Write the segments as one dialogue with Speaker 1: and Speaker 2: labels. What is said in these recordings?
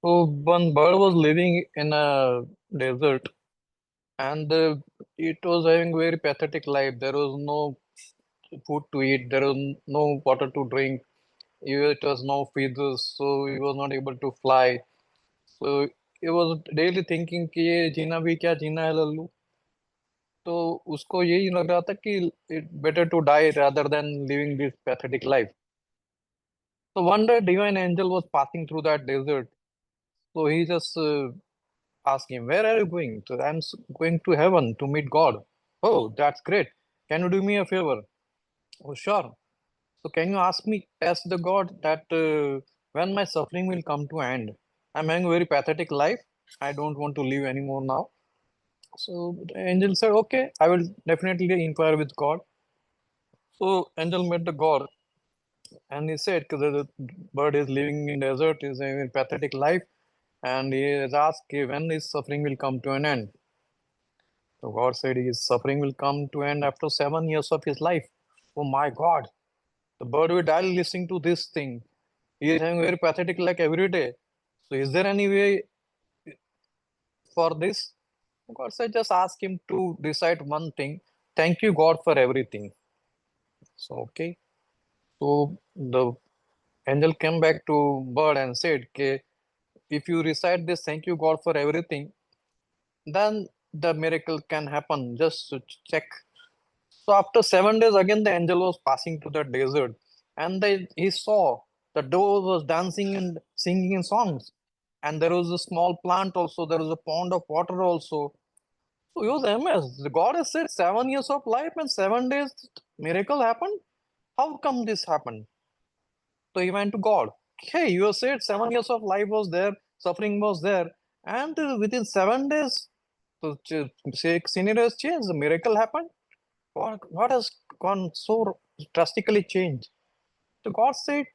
Speaker 1: So one bird was living in a desert, and it was having very pathetic life. There was no food to eat. There was no water to drink. It was no feathers, so he was not able to fly. So he was daily thinking कि ये जीना भी क्या जीना है लल्लू. तो उसको यही लग रहा था कि it better to die rather than living this pathetic life. So one day, divine angel was passing through that desert. So he just asked him, "Where are you going?" So going to heaven to meet God. Oh, that's great. Can you do me a favor? Oh, sure. So can you ask the God that when my suffering will come to end? I'm having a very pathetic life. I don't want to live anymore now. So the angel said, okay, I will definitely inquire with God. So angel met the God and he said, because the bird is living in desert, is having a pathetic life, and he has asked when his suffering will come to an end. So God said his suffering will come to end after 7 years of his life. Oh my God, the bird will die listening to this thing. He is having very pathetic like every day. So is there any way for this? God said just ask him to decide one thing. Thank you God for everything. So okay. So the angel came back to bird and said, okay, if you recite this thank you God for everything, then the miracle can happen. Just to check. So after 7 days, again the angel was passing to the desert, and he saw the dove was dancing and singing in songs, and there was a small plant also. There was a pond of water also. So he was amazed. The God has said 7 years of life and 7 days miracle happened. How come this happened? So he went to God. Hey, you have said 7 years of life was there, suffering was there, and within 7 days, the scenario has changed. The miracle happened. What has gone so drastically changed? So God said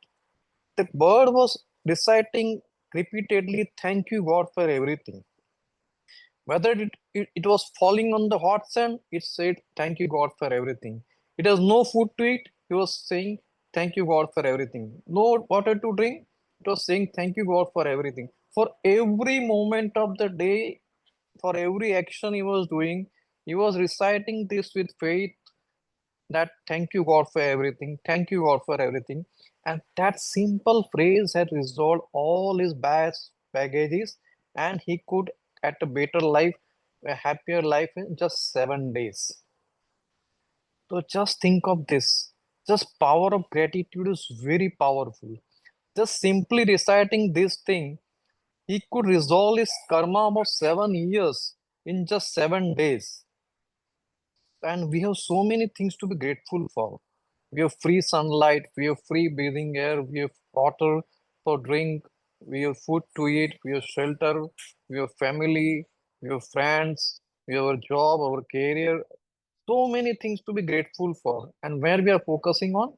Speaker 1: the bird was reciting repeatedly, "Thank you, God, for everything." Whether it was falling on the hot sand, it said, "Thank you, God, for everything." It has no food to eat, he was saying, "Thank you, God, for everything." No water to drink, it was saying, "Thank you, God, for everything." For every moment of the day, for every action he was doing, he was reciting this with faith that thank you God for everything, thank you God for everything. And that simple phrase had resolved all his baggages, and he could get a better life, a happier life in just 7 days. So just think of this. Just power of gratitude is very powerful. Just simply reciting this thing, he could resolve his karma about 7 years in just 7 days. And we have so many things to be grateful for. We have free sunlight, we have free breathing air, we have water for drink, we have food to eat, we have shelter, we have family, we have friends, we have a job, our career. So many things to be grateful for. And where we are focusing on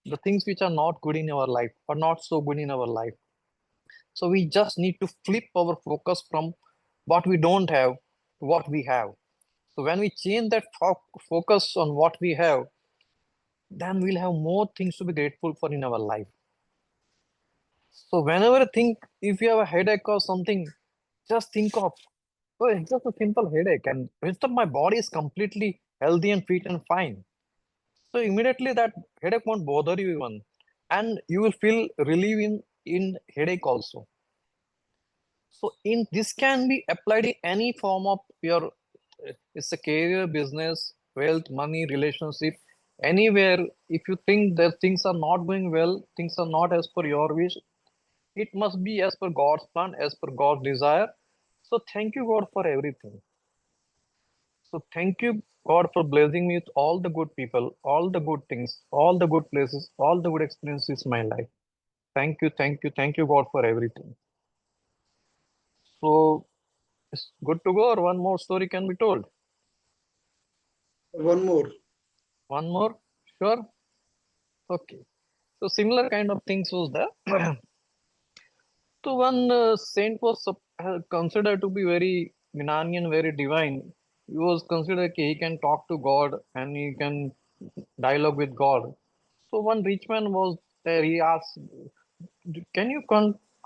Speaker 1: the things which are not good in our life or not so good in our life. So we just need to flip our focus from what we don't have to what we have. So when we change that focus on what we have, then we'll have more things to be grateful for in our life. So whenever you think if you have a headache or something, just think of, oh, it's just a simple headache, and rest of my body is completely healthy and fit and fine. So immediately that headache won't bother you even, and you will feel relief in headache also. So in this can be applied in any form of your it's a career, business, wealth, money, relationship, anywhere. If you think that things are not going well, things are not as per your wish, it must be as per God's plan, as per God's desire. So thank you, God, for everything. So thank you, God, for blessing me with all the good people, all the good things, all the good places, all the good experiences in my life. Thank you, God, for everything. So it's good to go, or one more story can be told.
Speaker 2: One more.
Speaker 1: One more, sure. Okay. So similar kind of things was there. So one saint was considered to be very Gnanian, very divine. He was considered he can talk to God and he can dialogue with God. So one rich man was there. He asked, "Can you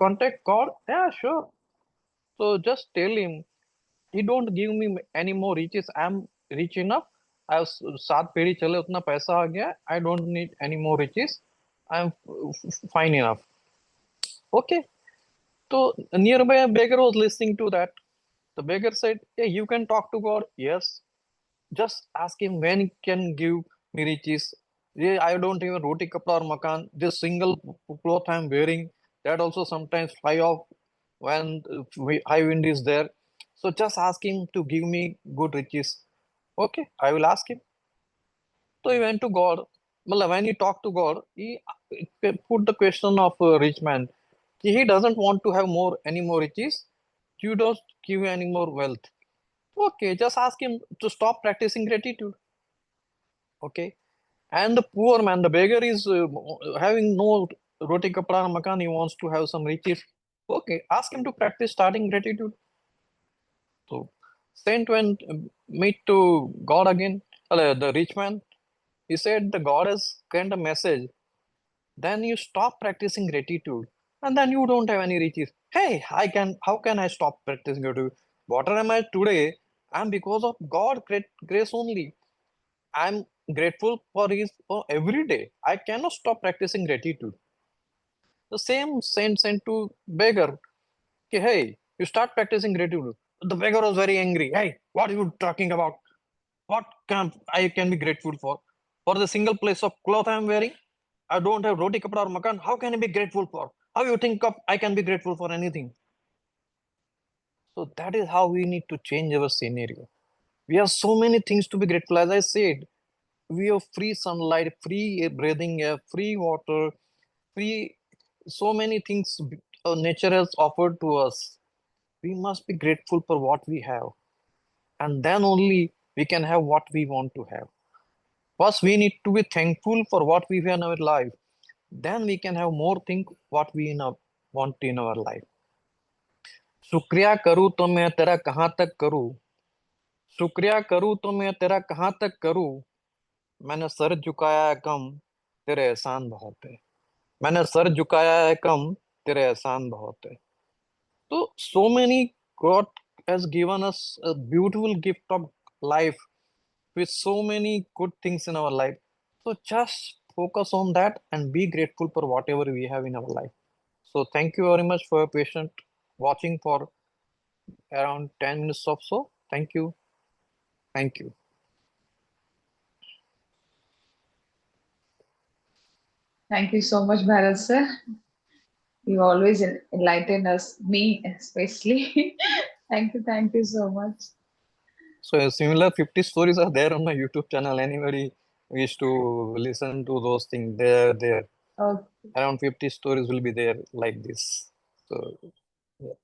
Speaker 1: contact God? Yeah, sure. So just tell him, he don't give me any more riches. I'm rich enough. I have 7 पीढ़ी चले उतना पैसा आ गया. I don't need any more riches. I'm fine enough. Okay. So nearby beggar was listening to that. The beggar said, "Yeah, you can talk to God. Yes. Just ask him when he can give me riches. Yeah, I don't even roti kapda or makan. This single cloth I'm wearing, that also sometimes fly off when high wind is there. So just ask him to give me good riches. Okay, I will ask him." So he went to God. Well, when he talked to God, he put the question of a rich man. He doesn't want to have any more riches. You don't give any more wealth. Okay, just ask him to stop practicing gratitude. Okay. And the poor man, the beggar is having no roti kapda makan. He wants to have some riches. Okay, ask him to practice starting gratitude. So saint went meet to God again. The rich man. He said the God has sent a message. Then you stop practicing gratitude, and then you don't have any riches. Hey, I can. How can I stop practicing gratitude? Whatever am I today? I'm because of God great grace only. I'm grateful for his for every day. I cannot stop practicing gratitude. The same saint sent to beggar. Okay, hey, you start practicing gratitude. The beggar was very angry. Hey, what are you talking about? What can I can be grateful for? For the single place of cloth I am wearing? I don't have roti kapda or makan. How can I be grateful for? How you think of I can be grateful for anything? So that is how we need to change our scenario. We have so many things to be grateful. As I said, we have free sunlight, free breathing air, free water, free so many things nature has offered to us. We must be grateful for what we have, and then only we can have what we want to have. First, we need to be thankful for what we have in our life. Then we can have more things what we want in our life. शुक्रिया करूँ तो मैं तेरा कहाँ तक करूँ. शुक्रिया करूँ तो मैं तेरा कहाँ तक करूँ. मैंने सर झुकाया है कम, तेरे एहसान बहुत है. मैंने सर झुकाया है कम, तेरे एहसान बहुत है. So so many God has given us a beautiful gift of life with so many good things in our life. So just focus on that and be grateful for whatever we have in our life. So thank you very much for your patient watching for around 10 minutes or so. Thank you. Thank you.
Speaker 2: Thank you so much, Bharat sir. You always enlighten us, me especially. Thank you so much.
Speaker 1: So similar 50 stories are there on my YouTube channel. Anybody wish to listen to those things, they're there.
Speaker 2: Okay.
Speaker 1: Around 50 stories will be there like this. So yeah.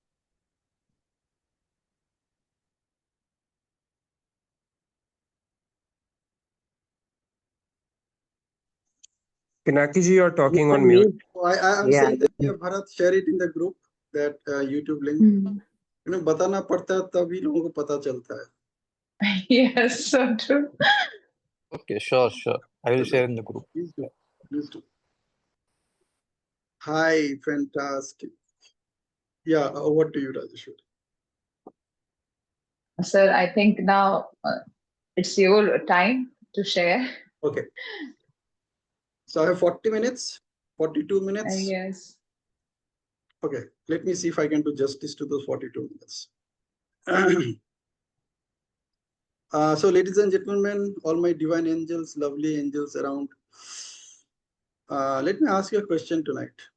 Speaker 3: Pinaki ji, you're talking on
Speaker 4: Me.
Speaker 3: mute.
Speaker 4: I'm saying that Bharat share it in the group, that YouTube link. बताना पड़ता है तभी लोगों को पता चलता है.
Speaker 2: Yes, so true.
Speaker 1: Okay, sure. I will share in the group.
Speaker 4: Please do. Hi, fantastic. Yeah, over to you, Rajeshwari.
Speaker 2: Sir, I think now it's your time to share.
Speaker 4: Okay. So I have 40 minutes, 42 minutes.
Speaker 2: Yes.
Speaker 4: Okay, let me see if I can do justice to those 42 minutes. So ladies and gentlemen, all my divine angels, lovely angels around, let me ask you a question tonight.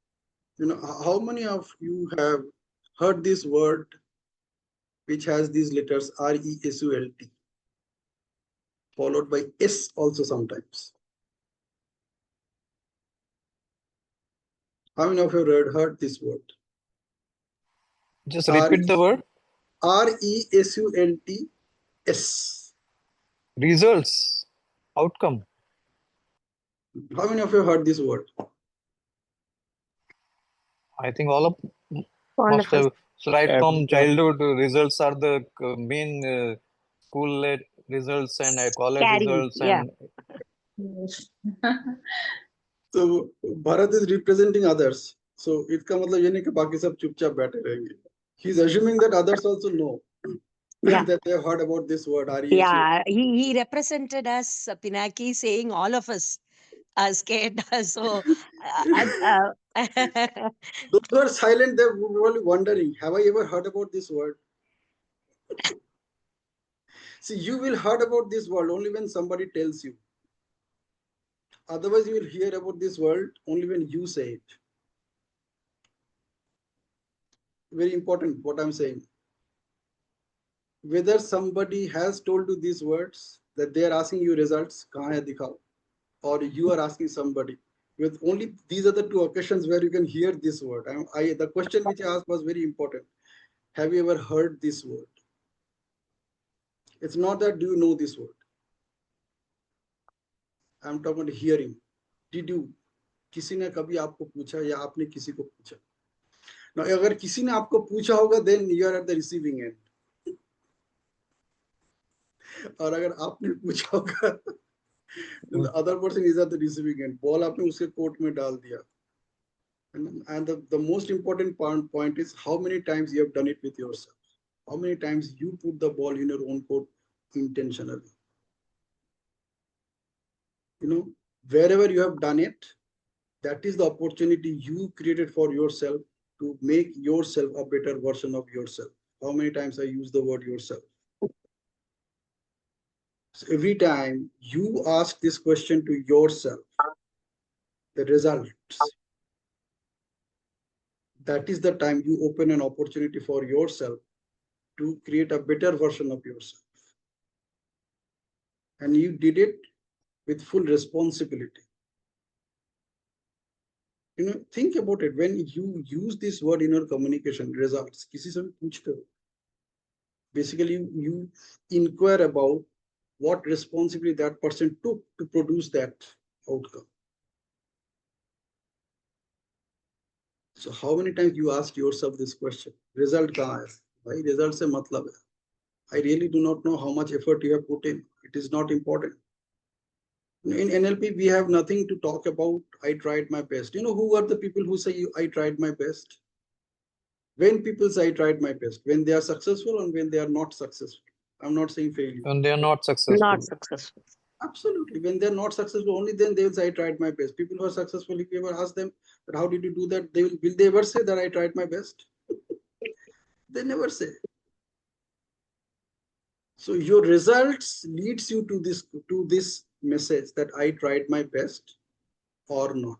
Speaker 4: How many of you have heard this word which has these letters RESULT, followed by S also sometimes? How many of you have heard this word?
Speaker 1: Just repeat the word.
Speaker 4: RESULT-S.
Speaker 1: Results. Outcome.
Speaker 4: How many of you have heard this word?
Speaker 1: I think all of must have. So right from childhood, results are the main school results and college results and.
Speaker 2: Yes.
Speaker 4: So Bharat is representing others. So इसका मतलब ये नहीं कि बाकी सब चुपचाप बैठे रहेंगे. He's assuming that others also know
Speaker 3: Yeah.
Speaker 4: that they have heard about this word RESU.
Speaker 3: Yeah, he represented us, Pinaki, saying all of us are scared. So,
Speaker 4: Those who are silent, they're probably wondering, have I ever heard about this word? See, you will heard about this word only when somebody tells you. Otherwise, you will hear about this word only when you say it. Very important what I'm saying. Whether somebody has told you these words, that they are asking you results, kahan hai dikhao, or you are asking somebody. With only these are the two occasions where you can hear this word. The question which I asked was very important. Have you ever heard this word? It's not that do you know this word. I'm talking about hearing. Did you? किसी ने कभी आपको पूछा या आपने किसी को पूछा? Now, अगर किसी ने आपको पूछा होगा, then you are at the receiving end. और अगर आपने पूछा होगा, then the other person is at the receiving end. Ball आपने उसके कोर्ट में डाल दिया. And the most important point is how many times you have done it with yourself. How many times you put the ball in your own court intentionally. Wherever you have done it, that is the opportunity you created for yourself to make yourself a better version of yourself. How many times I use the word yourself? So every time you ask this question to yourself, the results, that is the time you open an opportunity for yourself to create a better version of yourself. And you did it with full responsibility. Think about it. When you use this word in your communication, results, किसी से भी पूछते हो. Basically, you inquire about what responsibility that person took to produce that outcome. So how many times you ask yourself this question? Result kahan hai? Bhai, result se matlab hai. I really do not know how much effort you have put in. It is not important. In NLP, we have nothing to talk about. I tried my best. Who are the people who say I tried my best? When people say I tried my best, when they are successful and when they are not successful. I'm not saying failure.
Speaker 1: When they are not
Speaker 3: not
Speaker 1: successful.
Speaker 3: successful.
Speaker 4: Absolutely. When they're not successful, only then they will say I tried my best. People who are successful, if you ever ask them that how did you do that, will they ever say that I tried my best? They never say. So your results leads you to this message that I tried my best or not.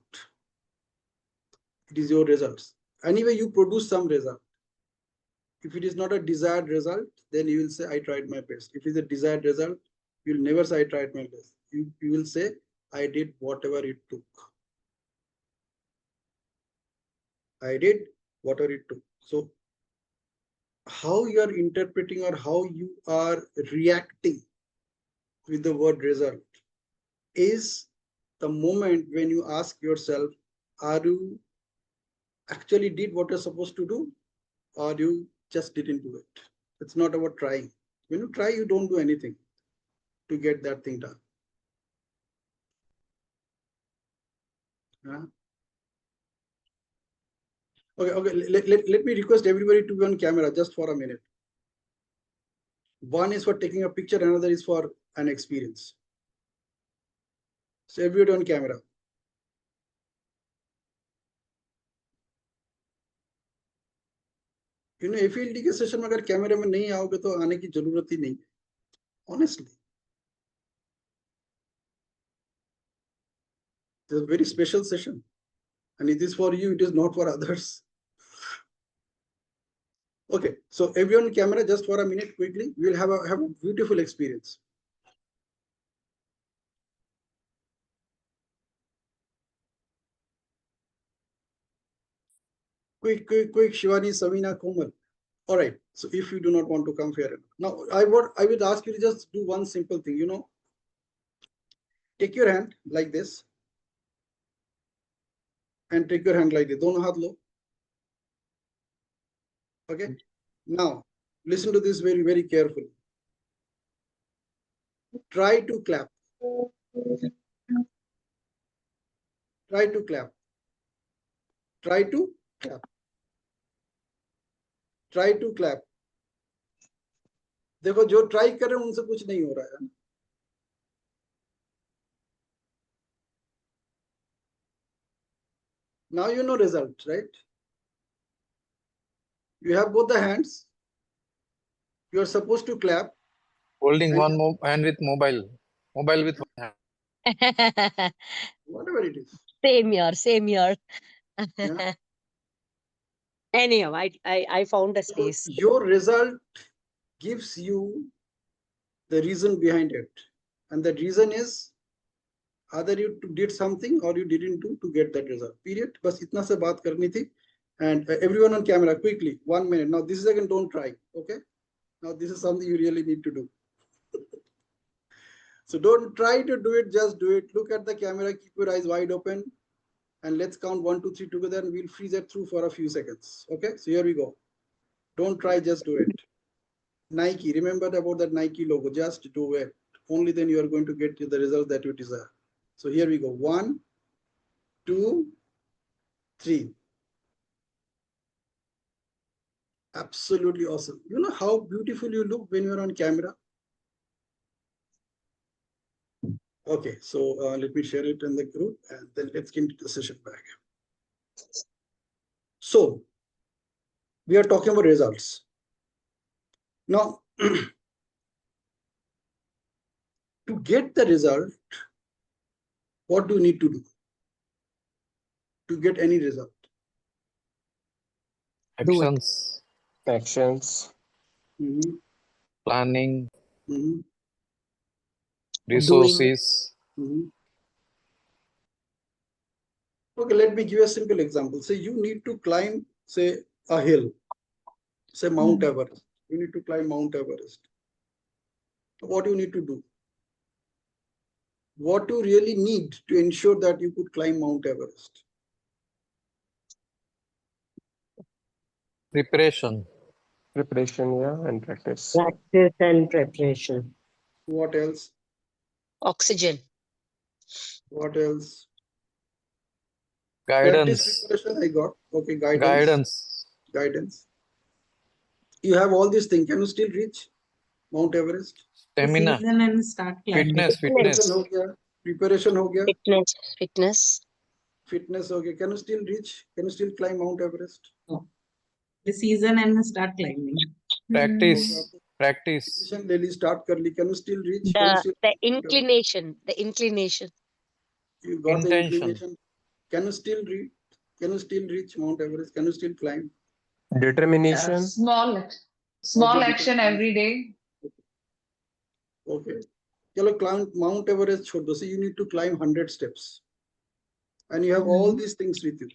Speaker 4: It is your results. Anyway, you produce some result. If it is not a desired result, then you will say I tried my best. If it is a desired result, you will never say I tried my best. You will say I did whatever it took. I did whatever it took. So how you are interpreting or how you are reacting with the word result is the moment when you ask yourself, are you actually did what you're supposed to do or you just didn't do it? It's not about trying. When you try, you don't do anything to get that thing done. Okay. Let me request everybody to be on camera just for a minute. One is for taking a picture, another is for an experience. So everybody on camera. FELD के session में अगर कैमरे में नहीं आओगे तो आने की जरूरत ही नहीं. Honestly, it's a very special session, and it is for you. It is not for others. Okay, so everyone on camera, just for a minute, quickly, we will have a beautiful experience. Quick, Shivani, Savina, Komal. All right. So if you do not want to come here now, I would ask you to just do one simple thing. Take your hand like this, and take your hand like this. Dono haath lo. Okay. Now listen to this very, very carefully. Try to clap. Try to clap. Try to clap. Try to clap. देखो जो try कर रहे हैं उनसे कुछ नहीं हो रहा है. Now you know result, right? You have both the hands. You are supposed to clap.
Speaker 1: Holding
Speaker 4: And
Speaker 1: one hand with mobile with one hand.
Speaker 4: whatever it is.
Speaker 3: Same here, same here.
Speaker 4: Yeah.
Speaker 3: Anyhow, I found a
Speaker 4: So
Speaker 3: space.
Speaker 4: your result gives you the reason behind it. And the reason is either you did something or you didn't do to get that result. Period. बस इतना से बात करनी थी. And everyone on camera, quickly, 1 minute. Now this is again, don't try. Okay. Now this is something you really need to do. So don't try to do it, just do it. Look at the camera, keep your eyes wide open, and let's count 1, 2, 3 together, and we'll freeze it through for a few seconds. Okay, so here we go. Don't try, just do it. Nike, remember about that Nike logo, just do it. Only then you are going to get the result that you desire. So here we go. 1, 2, 3. Absolutely awesome. You know how beautiful you look when you're on camera? Okay, so let me share it in the group and then let's get into the session back. So we are talking about results. Now, to get the result, what do you need to do to get any result?
Speaker 1: Actions,
Speaker 5: Actions.
Speaker 1: planning,
Speaker 4: Mhm.
Speaker 1: resources.
Speaker 4: Okay, let me give you a simple example. Say you need to climb, say, a hill, say Mount Everest. You need to climb Mount Everest. What do you need to do? What do you really need to ensure that you could climb Mount Everest?
Speaker 1: Preparation,
Speaker 5: Preparation, yeah, and practice.
Speaker 3: Practice and preparation.
Speaker 4: What else?
Speaker 3: Oxygen.
Speaker 4: What else?
Speaker 1: guidance,
Speaker 4: Practice, preparation, I got. Okay,
Speaker 1: guidance,
Speaker 4: guidance. You have all these things. Can you still reach Mount Everest?
Speaker 1: stamina,
Speaker 6: season and start climbing.
Speaker 1: fitness,
Speaker 4: Preparation हो गया, preparation हो गया,
Speaker 3: Fitness.
Speaker 4: fitness हो गया. Can you still reach? Can you still climb Mount Everest?
Speaker 6: The season and start climbing.
Speaker 1: practice, practice,
Speaker 4: Decision ले ली, start कर ली. Can you still reach? Can you
Speaker 3: The
Speaker 4: still
Speaker 3: the
Speaker 4: climb Mount Everest?
Speaker 3: inclination. The inclination.
Speaker 4: You got the
Speaker 1: intention,
Speaker 4: inclination. Can you still reach? Can you still reach Mount Everest? Can you still climb?
Speaker 5: Determination.
Speaker 2: Small action every day.
Speaker 4: Okay. चलो climb Mount Everest छोड़ दो. So you need to climb 100 steps, and you have all these things with you.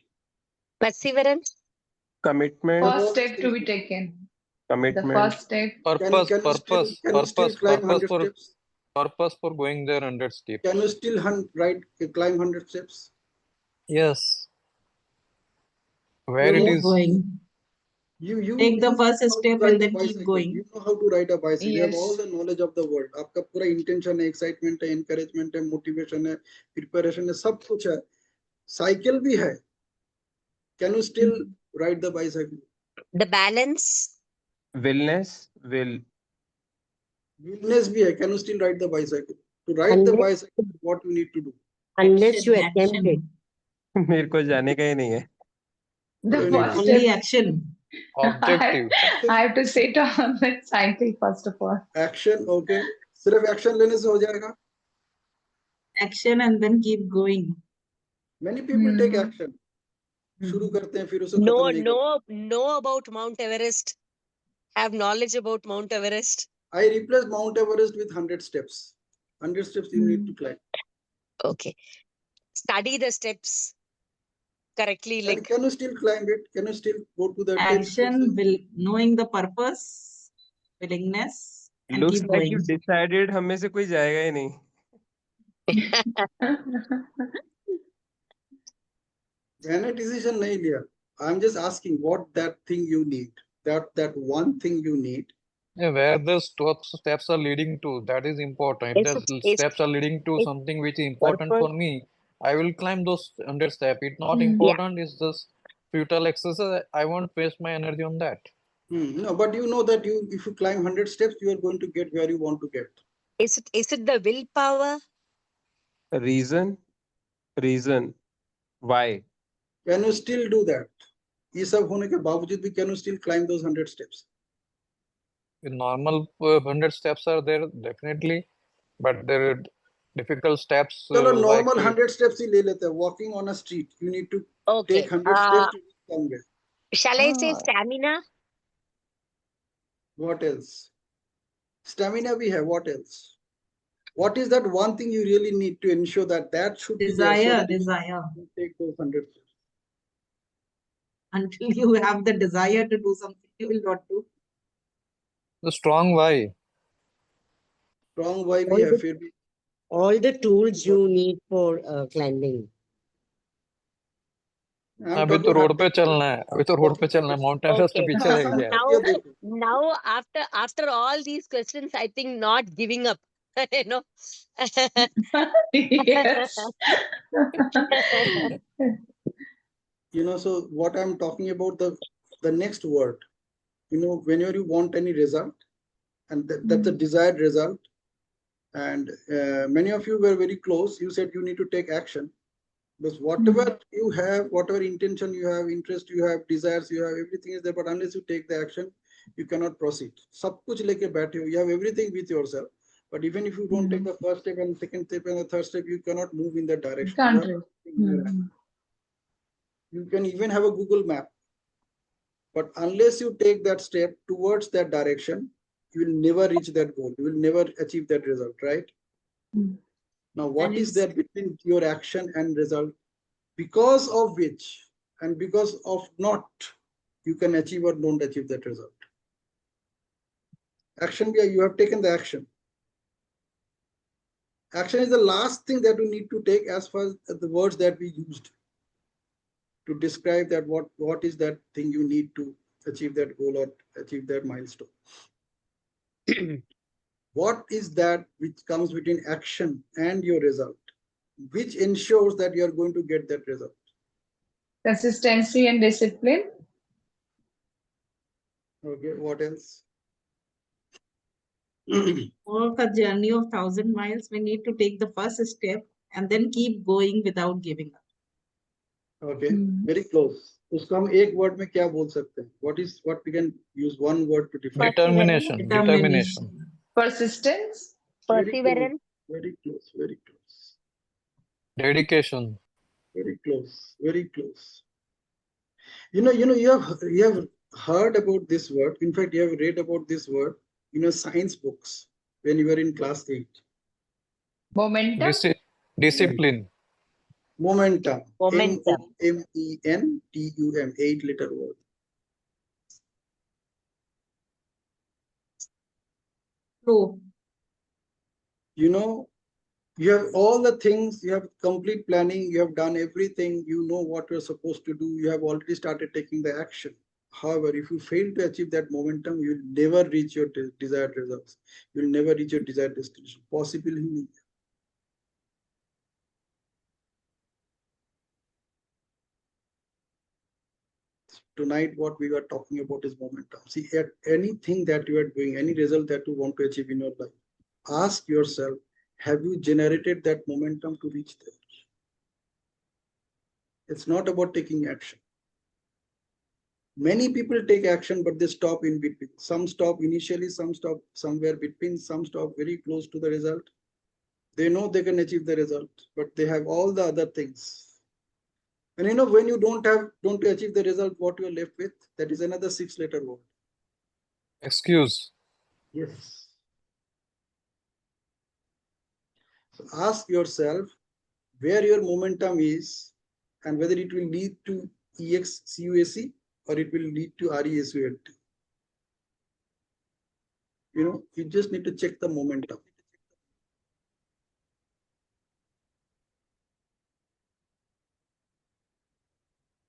Speaker 3: Perseverance.
Speaker 5: Commitment.
Speaker 2: First
Speaker 4: All these
Speaker 2: step to
Speaker 4: things
Speaker 2: be
Speaker 4: with you.
Speaker 2: taken. The
Speaker 5: Commitment.
Speaker 2: first step.
Speaker 1: purpose,
Speaker 4: Can you still climb 100 steps?
Speaker 1: purpose for going there 100 steps.
Speaker 4: Can you still climb 100 steps?
Speaker 1: Yes, where it
Speaker 6: Keep
Speaker 1: is.
Speaker 6: going.
Speaker 4: You
Speaker 6: Take the
Speaker 4: know
Speaker 6: first
Speaker 4: how to
Speaker 6: step
Speaker 4: ride
Speaker 6: and
Speaker 4: a
Speaker 6: then keep
Speaker 4: bicycle.
Speaker 6: going.
Speaker 4: You know how to ride a bicycle. You have
Speaker 2: Yes.
Speaker 4: all the knowledge of the world. आपका पूरा intention है, excitement है, encouragement है, motivation है, preparation है, सब कुछ है. Cycle भी है. Can you still ride the bicycle?
Speaker 3: The balance.
Speaker 5: Willness. Will.
Speaker 4: Willingness भी है. Can you still ride the bicycle? To ride the
Speaker 3: Unless,
Speaker 4: bicycle, what you need to do?
Speaker 3: unless you
Speaker 6: Action,
Speaker 3: attempt it.
Speaker 6: action.
Speaker 5: मेरे को जाने का ही नहीं है.
Speaker 2: The
Speaker 4: What do you
Speaker 2: first
Speaker 4: need?
Speaker 6: Only
Speaker 2: step.
Speaker 6: action.
Speaker 1: Objective.
Speaker 2: I have to sit on the cycle first of all.
Speaker 4: Action, okay. सिर्फ action लेने से हो जाएगा?
Speaker 6: Action and then keep going.
Speaker 4: Many people take action. शुरू करते हैं फिर उसे खत्म नहीं करते.
Speaker 3: Know about Mount Everest. Have knowledge about Mount Everest.
Speaker 4: I replaced Mount Everest with 100 steps. 100 steps you need to climb.
Speaker 3: Okay. Study the steps correctly.
Speaker 4: And
Speaker 3: Like
Speaker 4: can you still climb it? Can you still go to the 10 steps?
Speaker 6: Action, will knowing the purpose, willingness, and
Speaker 5: Looks
Speaker 6: keep
Speaker 5: like
Speaker 6: going.
Speaker 5: you decided हम में से कोई जाएगा ही नहीं.
Speaker 4: मैंने decision नहीं लिया. I'm just asking what that thing you need. That one thing you need.
Speaker 1: Yeah, where the steps are leading to, that is important. If the steps are leading to something which is important for me, I will climb those 100 steps. It's not important, it's just futile exercise. I won't waste my energy on that.
Speaker 4: No, but you know that if you climb 100 steps, you are going to get where you want to get.
Speaker 3: Is it the willpower?
Speaker 5: Reason. Why?
Speaker 4: Can you still do that? ये सब होने के बावजूद भी can you still climb those 100 steps?
Speaker 1: The normal 100 steps are there definitely, but there are difficult steps
Speaker 4: चलो
Speaker 1: like
Speaker 4: normal 100 steps ही ले लेते हैं. Walking on a street, you need to
Speaker 3: Okay.
Speaker 4: take 100 steps to reach somewhere.
Speaker 3: Shall I say
Speaker 1: Ah.
Speaker 3: stamina?
Speaker 4: What else? Stamina we have. What else? What is that one thing you really need to ensure that should be there so that
Speaker 6: Desire.
Speaker 4: you take those 100 steps?
Speaker 6: Until you have the desire to do something, you will not do.
Speaker 1: the strong why.
Speaker 4: Strong why we
Speaker 7: All
Speaker 4: have.
Speaker 7: the-
Speaker 4: फिर भी
Speaker 7: All the tools you need for climbing.
Speaker 4: I'm
Speaker 1: अभी
Speaker 4: talking
Speaker 1: तो road पे
Speaker 4: 100
Speaker 1: चलना है, अभी तो road पे चलना है, माउंट एवरेस्ट तो
Speaker 3: Okay.
Speaker 1: पीछे रह गया है.
Speaker 3: Now,
Speaker 4: ये देखो.
Speaker 3: now after all these questions, I think not giving up. You know.
Speaker 2: Yes.
Speaker 4: So what I'm talking about, the next word, whenever you want any result, and that's a desired result, and many of you were very close, you said you need to take action. Because whatever you have, whatever intention you have, interest you have, desires you have, everything is there, but unless you take the action, you cannot proceed. सब कुछ लेके बैठे हो, you have everything with yourself, but even if you don't take the first step and the second step and the third step, you cannot move in that direction. You have everything in your hand. You can even have a Google map, but unless you take that step towards that direction, you will never reach that goal. You will never achieve that result, right? Now, what
Speaker 6: And
Speaker 4: is
Speaker 6: it's-
Speaker 4: there between your action and result, because of which and because of not you can achieve or don't achieve that result? Action, you have taken the action. Action is the last thing that we need to take as far as the words that we used to describe that what is that thing you need to achieve that goal or achieve that milestone. What is that which comes between action and your result, which ensures that you are going to get that result?
Speaker 2: Consistency and discipline.
Speaker 4: Okay, what else?
Speaker 6: Walk a journey of 1,000 miles. We need to take the first step and then keep going without giving up.
Speaker 4: Okay, very close. उसको हम एक word में क्या बोल सकते हैं? What we can use one word to define?
Speaker 1: Determination.
Speaker 2: Persistence.
Speaker 4: Very close.
Speaker 3: Perseverance.
Speaker 4: Very close. Very close.
Speaker 1: Dedication.
Speaker 4: Very close. Very close. You have heard about this word. In fact, you have read about this word in your science books when you were in class 8.
Speaker 2: Momentum.
Speaker 1: Discipline.
Speaker 4: Momentum.
Speaker 3: Momentum.
Speaker 4: momentum. 8-letter word.
Speaker 6: Flow.
Speaker 4: You have all the things, you have complete planning, you have done everything, you know what you're supposed to do, you have already started taking the action. However, if you fail to achieve that momentum, you will never reach your desired results. You will never reach your desired destination. Possible ही नहीं है. Tonight, what we are talking about is momentum. See, at anything that you are doing, any result that you want to achieve in your life, ask yourself, have you generated that momentum to reach there? It's not about taking action. Many people take action, but they stop in between. Some stop initially, some stop somewhere between, some stop very close to the result. They know they can achieve the result, but they have all the other things. And when you don't achieve the result, what you are left with, that is another 6-letter word.
Speaker 1: Excuse.
Speaker 4: Yes. So ask yourself where your momentum is and whether it will lead to EXCUAC or it will lead to RESULT. You just need to check the momentum.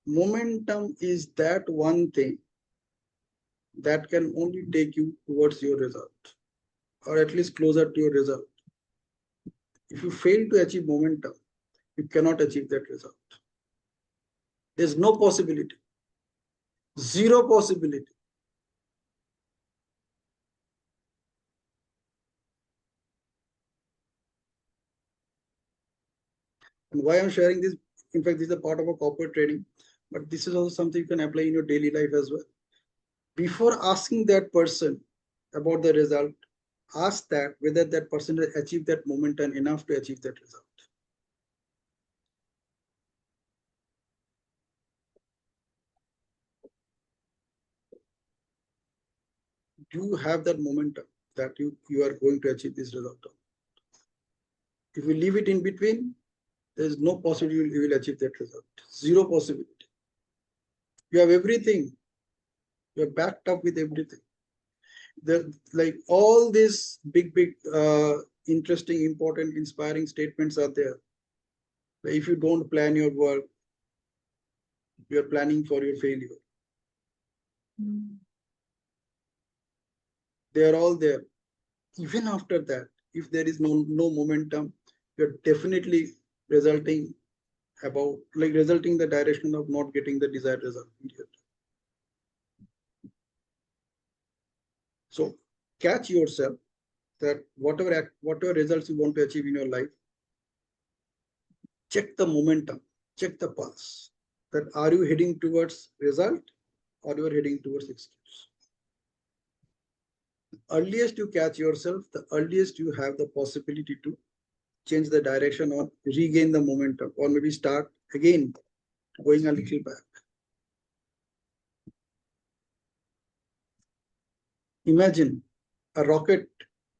Speaker 4: Momentum is that one thing that can only take you towards your result, or at least closer to your result. If you fail to achieve momentum, you cannot achieve that result. There's no possibility. Zero possibility. And why I'm sharing this, in fact, this is a part of a corporate training, but this is also something you can apply in your daily life as well. Before asking that person about the result, ask that whether that person has achieved that momentum enough to achieve that result. Do you have that momentum that you are going to achieve this result? If you leave it in between, there is no possibility you will achieve that result. Zero possibility. You have everything. You are backed up with everything. Like all these big, interesting, important, inspiring statements are there. If you don't plan your work, you are planning for your failure. They are all there. Even after that, if there is no momentum, you're definitely resulting the direction of not getting the desired result. So catch yourself that whatever results you want to achieve in your life, check the momentum, check the pulse. That are you heading towards result or you are heading towards excuse? The earliest you catch yourself, the earliest you have the possibility to change the direction or regain the momentum, or maybe start again going a little back. Imagine a rocket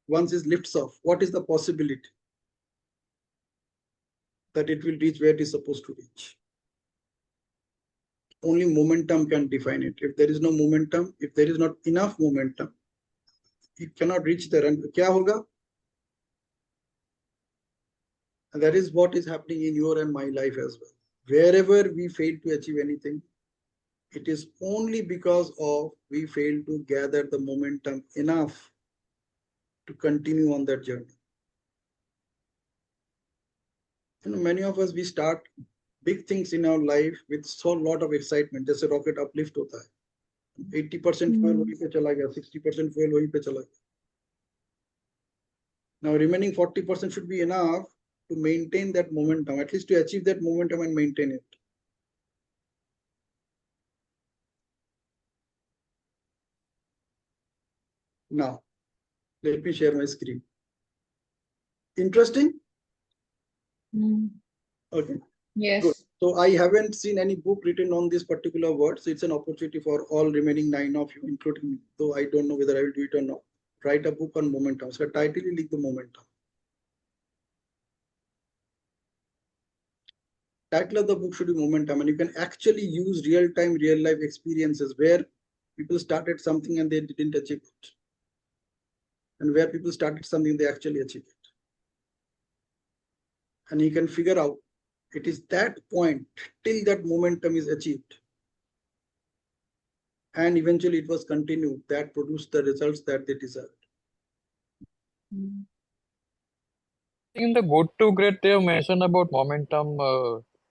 Speaker 4: once it lifts off, what is the possibility that it will reach where it is supposed to reach? Only momentum can define it. If there is no momentum, if there is not enough momentum, it cannot reach there. And kya hoga? And that is what is happening in your and my life as well. Wherever we fail to achieve anything, it is only because of we fail to gather the momentum enough to continue on that journey. Many of us, we start big things in our life with so lot of excitement. जैसे rocket uplift होता है, 80% fuel वहीं पे चला गया, 60% fuel वहीं पे चला गया. Now remaining 40% should be enough to maintain that momentum, at least to achieve that momentum and maintain it. Now, let me share my screen. Interesting? Okay.
Speaker 2: Yes.
Speaker 4: Good. So I haven't seen any book written on this particular word. So it's an opportunity for all remaining 9 of you, including me. Though I don't know whether I will do it or not. Write a book on momentum. So title is the momentum. Title of the book should be momentum, and you can actually use real-time, real-life experiences where people started something and they didn't achieve it, and where people started something they actually achieved it. And you can figure out it is that point till that momentum is achieved, and eventually it was continued, that produced the results that they deserved.
Speaker 1: In the good to great, they have mentioned about momentum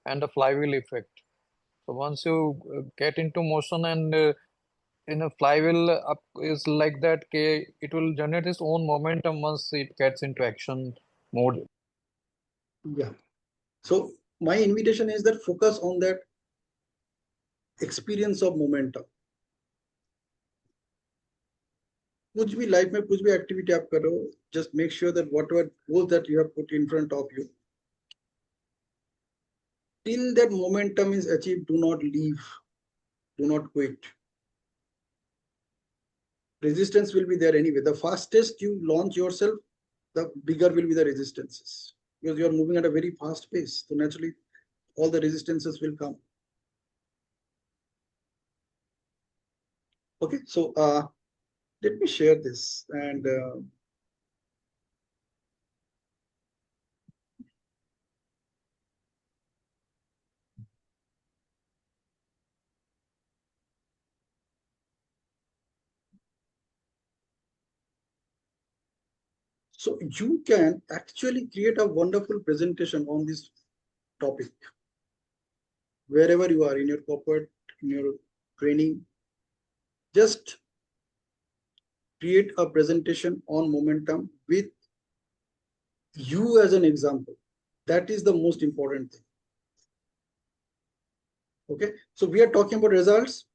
Speaker 1: and the flywheel effect. So once you get into motion and in a flywheel up is like that, it will generate its own momentum once it gets into action mode.
Speaker 4: Yeah. So my invitation is that focus on that experience of momentum. कुछ भी life में कुछ भी activity आप करो, just make sure that whatever goals that you have put in front of you, till that momentum is achieved, do not leave, do not quit. Resistance will be there anyway. The fastest you launch yourself, the bigger will be the resistances, because you are moving at a very fast pace. So naturally, all the resistances will come. Okay, so let me share this, and so you can actually create a wonderful presentation on this topic wherever you are, in your corporate, in your training, Just create a presentation on momentum with you as an example. That is the most important thing. Okay, so we are talking about results,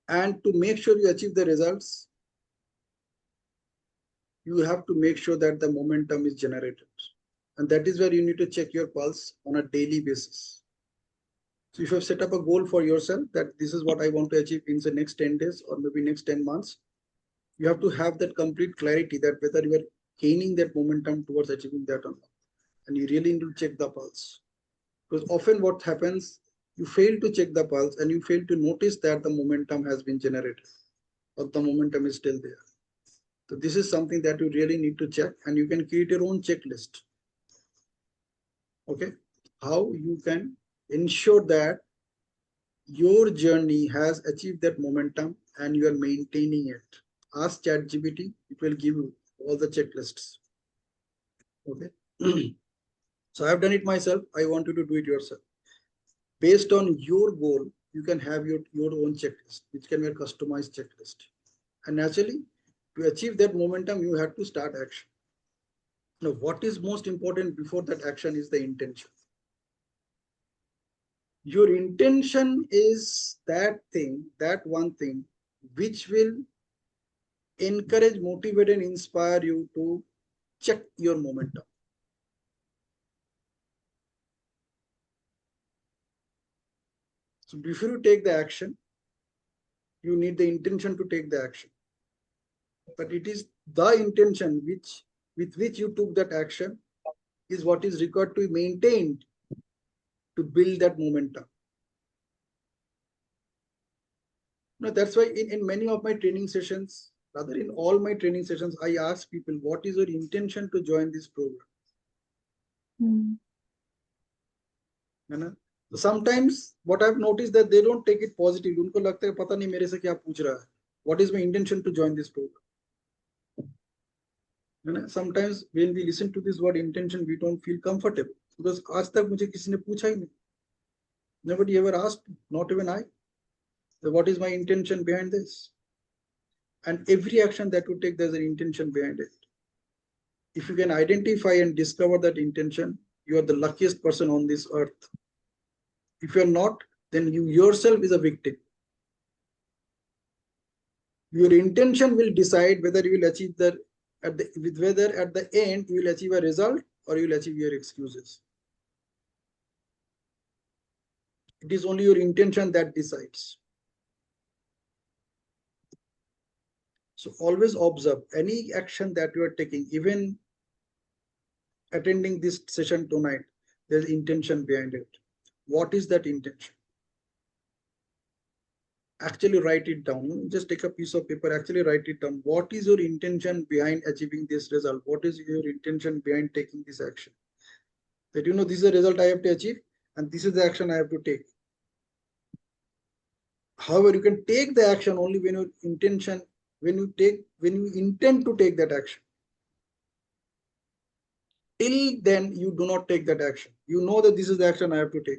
Speaker 4: and to make sure you achieve the results, you have to make sure that the momentum is generated, and that is where you need to check your pulse on a daily basis. So if you have set up a goal for yourself that this is what I want to achieve in the next 10 days or maybe next 10 months, you have to have that complete clarity that whether you are gaining that momentum towards achieving that or not. And you really need to check the pulse. Because often what happens, you fail to check the pulse and you fail to notice that the momentum has been generated or the momentum is still there. So this is something that you really need to check, and you can create your own checklist. Okay, how you can ensure that your journey has achieved that momentum and you are maintaining it. Ask ChatGPT, it will give you all the checklists. Okay. So I've done it myself. I want you to do it yourself. Based on your goal, you can have your own checklist, which can be a customized checklist. And naturally, to achieve that momentum, you have to start action. Now, what is most important before that action is the intention. Your intention is that thing, that one thing, which will encourage, motivate, and inspire you to check your momentum. So before you take the action, you need the intention to take the action. But it is the intention with which you took that action is what is required to be maintained to build that momentum. Now, that's why in many of my training sessions, rather in all my training sessions, I ask people, what is your intention to join this program? So sometimes what I've noticed that they don't take it positively. उनको लगता है पता नहीं मेरे से क्या पूछ रहा है. What is my intention to join this program? Sometimes when we listen to this word intention, we don't feel comfortable because आज तक मुझे किसी ने पूछा ही नहीं. Nobody ever asked, not even I. So what is my intention behind this? And every action that you take, there's an intention behind it. If you can identify and discover that intention, you are the luckiest person on this earth. If you're not, then you yourself is a victim. Your intention will decide whether you will achieve whether at the end you will achieve a result or you will achieve your excuses. It is only your intention that decides. So always observe any action that you are taking, even attending this session tonight, there's intention behind it. What is that intention? Actually write it down. Just take a piece of paper, actually write it down. What is your intention behind achieving this result? What is your intention behind taking this action? That this is the result I have to achieve and this is the action I have to take. However, you can take the action only when your intention, when you intend to take that action. Till then, you do not take that action. You know that this is the action I have to take.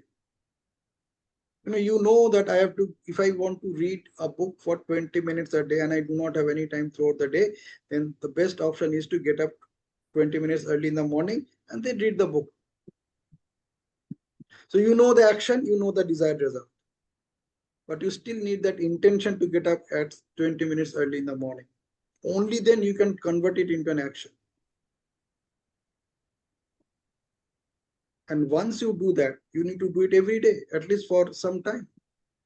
Speaker 4: You know that I have to, if I want to read a book for 20 minutes a day and I do not have any time throughout the day, then the best option is to get up 20 minutes early in the morning and then read the book. So you know the action, you know the desired result. But you still need that intention to get up at 20 minutes early in the morning. Only then you can convert it into an action. And once you do that, you need to do it every day, at least for some time,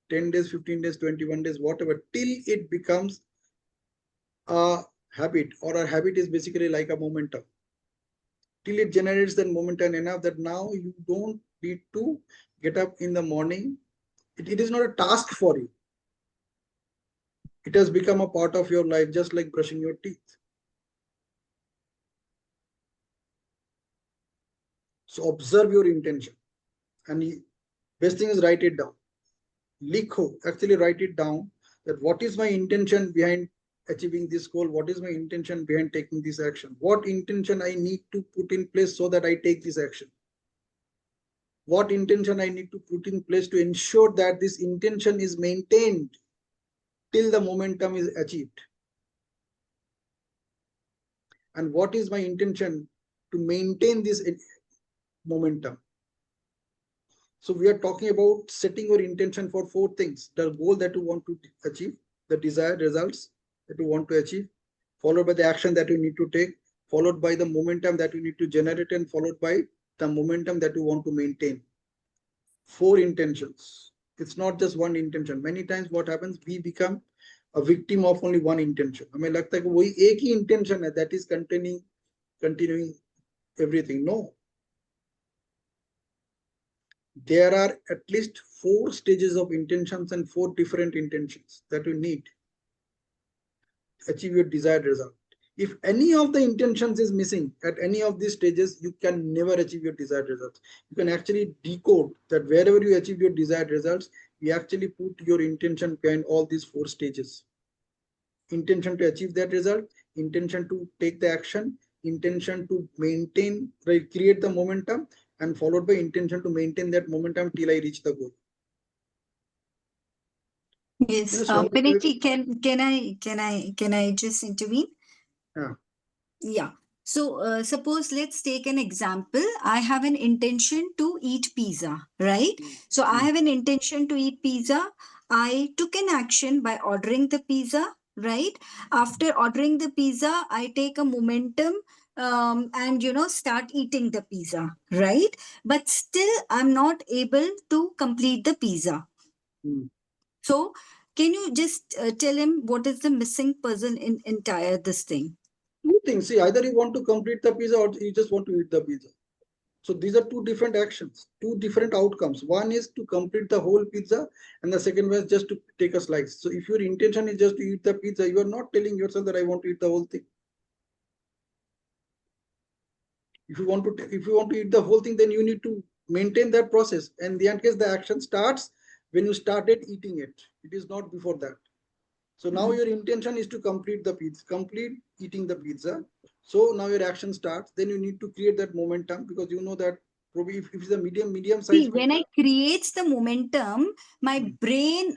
Speaker 4: 10 days, 15 days, 21 days, whatever, till it becomes a habit, or a habit is basically like a momentum. Till it generates that momentum enough that now you don't need to get up in the morning. It is not a task for you. It has become a part of your life, just like brushing your teeth. So observe your intention, and best thing is write it down. Likho, actually write it down, that what is my intention behind achieving this goal? What is my intention behind taking this action? What intention I need to put in place so that I take this action? What intention I need to put in place to ensure that this intention is maintained till the momentum is achieved. And what is my intention to maintain this momentum? So we are talking about setting your intention for 4 things: the goal that you want to achieve, the desired results that you want to achieve, followed by the action that you need to take, followed by the momentum that you need to generate, and followed by the momentum that you want to maintain. 4 intentions. It's not just one intention. Many times what happens, we become a victim of only one intention. हमें लगता है कि वही एक ही intention है that is continuing everything. No, there are at least 4 stages of intentions and 4 different intentions that you need to achieve your desired result. If any of the intentions is missing at any of these stages, you can never achieve your desired results. You can actually decode that wherever you achieve your desired results, you actually put your intention behind all these 4 stages. Intention to achieve that result, intention to take the action, intention to maintain, right, create the momentum, and followed by intention to maintain that momentum till I reach the goal.
Speaker 8: Yes,
Speaker 4: Swami,
Speaker 8: Pinaki, can I just intervene?
Speaker 4: yeah.
Speaker 8: Yeah. So suppose let's take an example. I have an intention to eat pizza, right? So I have an intention to eat pizza. I took an action by ordering the pizza, right? After ordering the pizza, I take a momentum and start eating the pizza, right? But still, I'm not able to complete the pizza.
Speaker 4: Hmm.
Speaker 8: So can you just tell him what is the missing puzzle in entire this thing?
Speaker 4: 2 things. See, either you want to complete the pizza or you just want to eat the pizza. So these are 2 different actions, 2 different outcomes. One is to complete the whole pizza, and the second one is just to take a slice. So if your intention is just to eat the pizza, you are not telling yourself that I want to eat the whole thing. If you want to eat the whole thing, then you need to maintain that process. And in that case, the action starts when you started eating it. It is not before that. So now your intention is to complete the pizza, complete eating the pizza. So now your action starts. Then you need to create that momentum, because you know that probably if it's a medium size
Speaker 8: See, when I creates the momentum, my brain,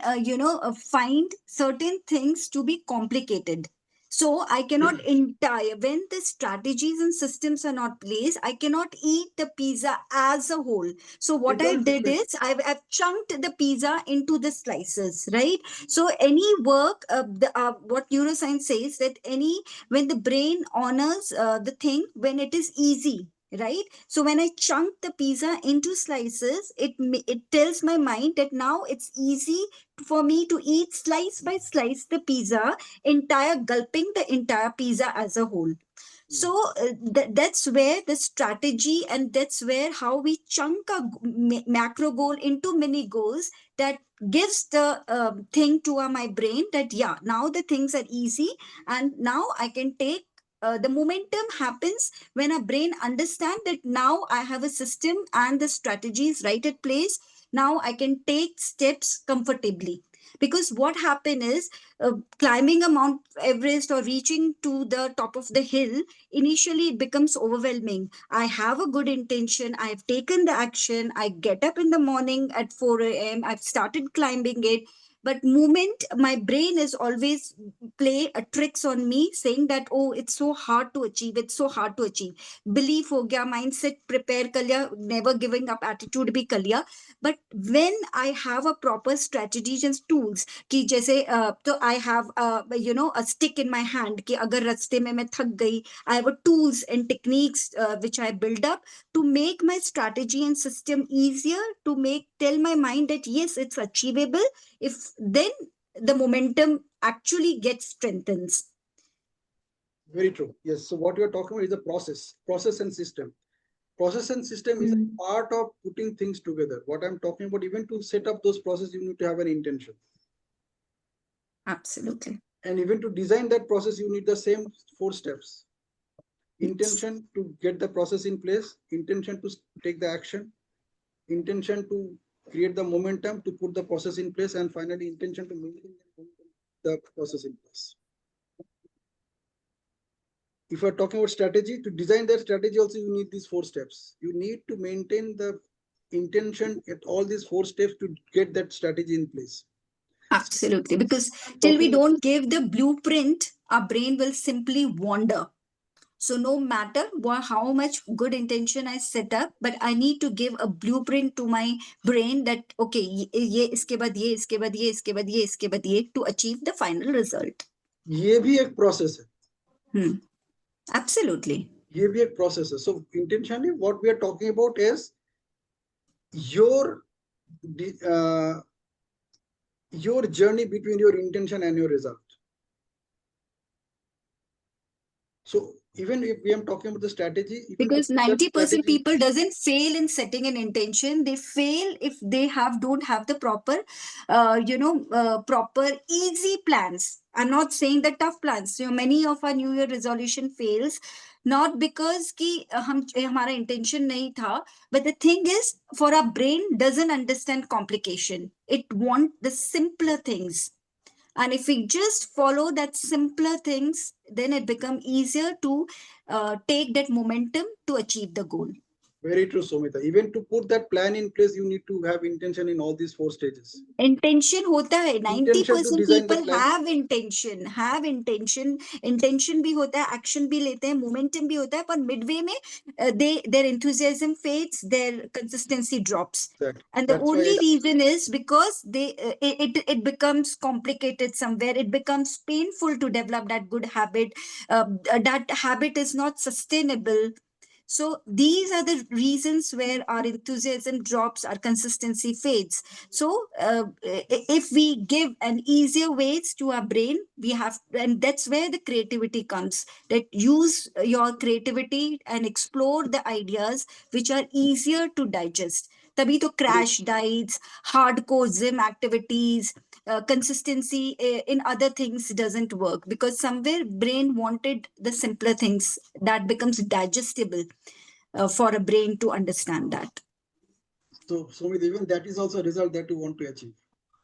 Speaker 8: find certain things to be complicated. So I cannot entire when the strategies and systems are not placed, I cannot eat the pizza as a whole. So what I did is I've chunked the pizza into the slices, right? So any work, what neuroscience says that when the brain honors the thing when it is easy, right? So when I chunk the pizza into slices, it tells my mind that now it's easy for me to eat slice by slice the pizza, entire gulping the entire pizza as a whole. So that's where the strategy, and that's where how we chunk a macro goal into mini goals, that gives the thing to my brain that yeah, now the things are easy, and now I can take the momentum happens when our brain understand that now I have a system and the strategies right at place. Now I can take steps comfortably. Because what happened is climbing a Mount Everest or reaching to the top of the hill, initially it becomes overwhelming. I have a good intention. I've taken the action. I get up in the morning at 4 a.m. I've started climbing it. But moment my brain is always play a tricks on me saying that oh, it's so hard to achieve, it's so hard to achieve. Belief ho gaya, mindset prepare kar liya, never giving up attitude bhi kar liya. But when I have a proper strategies and tools कि जैसे तो I have a stick in my hand कि अगर रास्ते में मैं थक गई, I have a tools and techniques which I build up to make my strategy and system easier, to tell my mind that yes, it's achievable. If then the momentum actually gets strengthens.
Speaker 4: Very true. Yes. So what you are talking about is the process and system. Process and system is a part of putting things together. What I'm talking about, even to set up those processes, you need to have an intention.
Speaker 8: Absolutely.
Speaker 4: And even to design that process, you need the same 4 steps. Intention to get the process in place, intention to take the action, intention to create the momentum to put the process in place, and finally intention to maintain the process in place. If you're talking about strategy, to design that strategy also you need these 4 steps. You need to maintain the intention at all these 4 steps to get that strategy in place.
Speaker 8: Absolutely. Because till we don't give the blueprint, our brain will simply wander. So no matter how much good intention I set up, but I need to give a blueprint to my brain that, okay, ये इसके बाद ये, इसके बाद ये, इसके बाद ये, इसके बाद ये, to achieve the final result.
Speaker 4: ये भी एक प्रोसेस है.
Speaker 8: Absolutely.
Speaker 4: ये भी एक प्रोसेस है. So intentionally what we are talking about is your journey between your intention and your result. So even if we are talking about the strategy,
Speaker 8: because 90%
Speaker 4: strategy,
Speaker 8: people doesn't fail in setting an intention, they fail if they don't have the proper proper easy plans. I'm not saying the tough plans. Many of our new year resolution fails not because कि हमारा intention नहीं था, but the thing is, for our brain doesn't understand complication. It want the simpler things. And if we just follow that simpler things, then it becomes easier to take that momentum to achieve the goal.
Speaker 4: Very true, Somita. Even to put that plan in place, you need to have intention in all these 4 stages.
Speaker 8: Intention होता है. 90% people have intention. Intention भी होता है, action भी लेते हैं, momentum भी होता है, पर midway में their enthusiasm fades, their consistency drops. Exactly. And the only reason is because it becomes complicated somewhere. It becomes painful to develop that good habit. That habit is not sustainable. So these are the reasons where our enthusiasm drops, our consistency fades. So if we give an easier ways to our brain, we have, and that's where the creativity comes. That use your creativity and explore the ideas which are easier to digest. तभी तो crash diets, hardcore gym activities, consistency in other things doesn't work, because somewhere brain wanted the simpler things that becomes digestible for a brain to understand that. So even that is also a result that you want to achieve.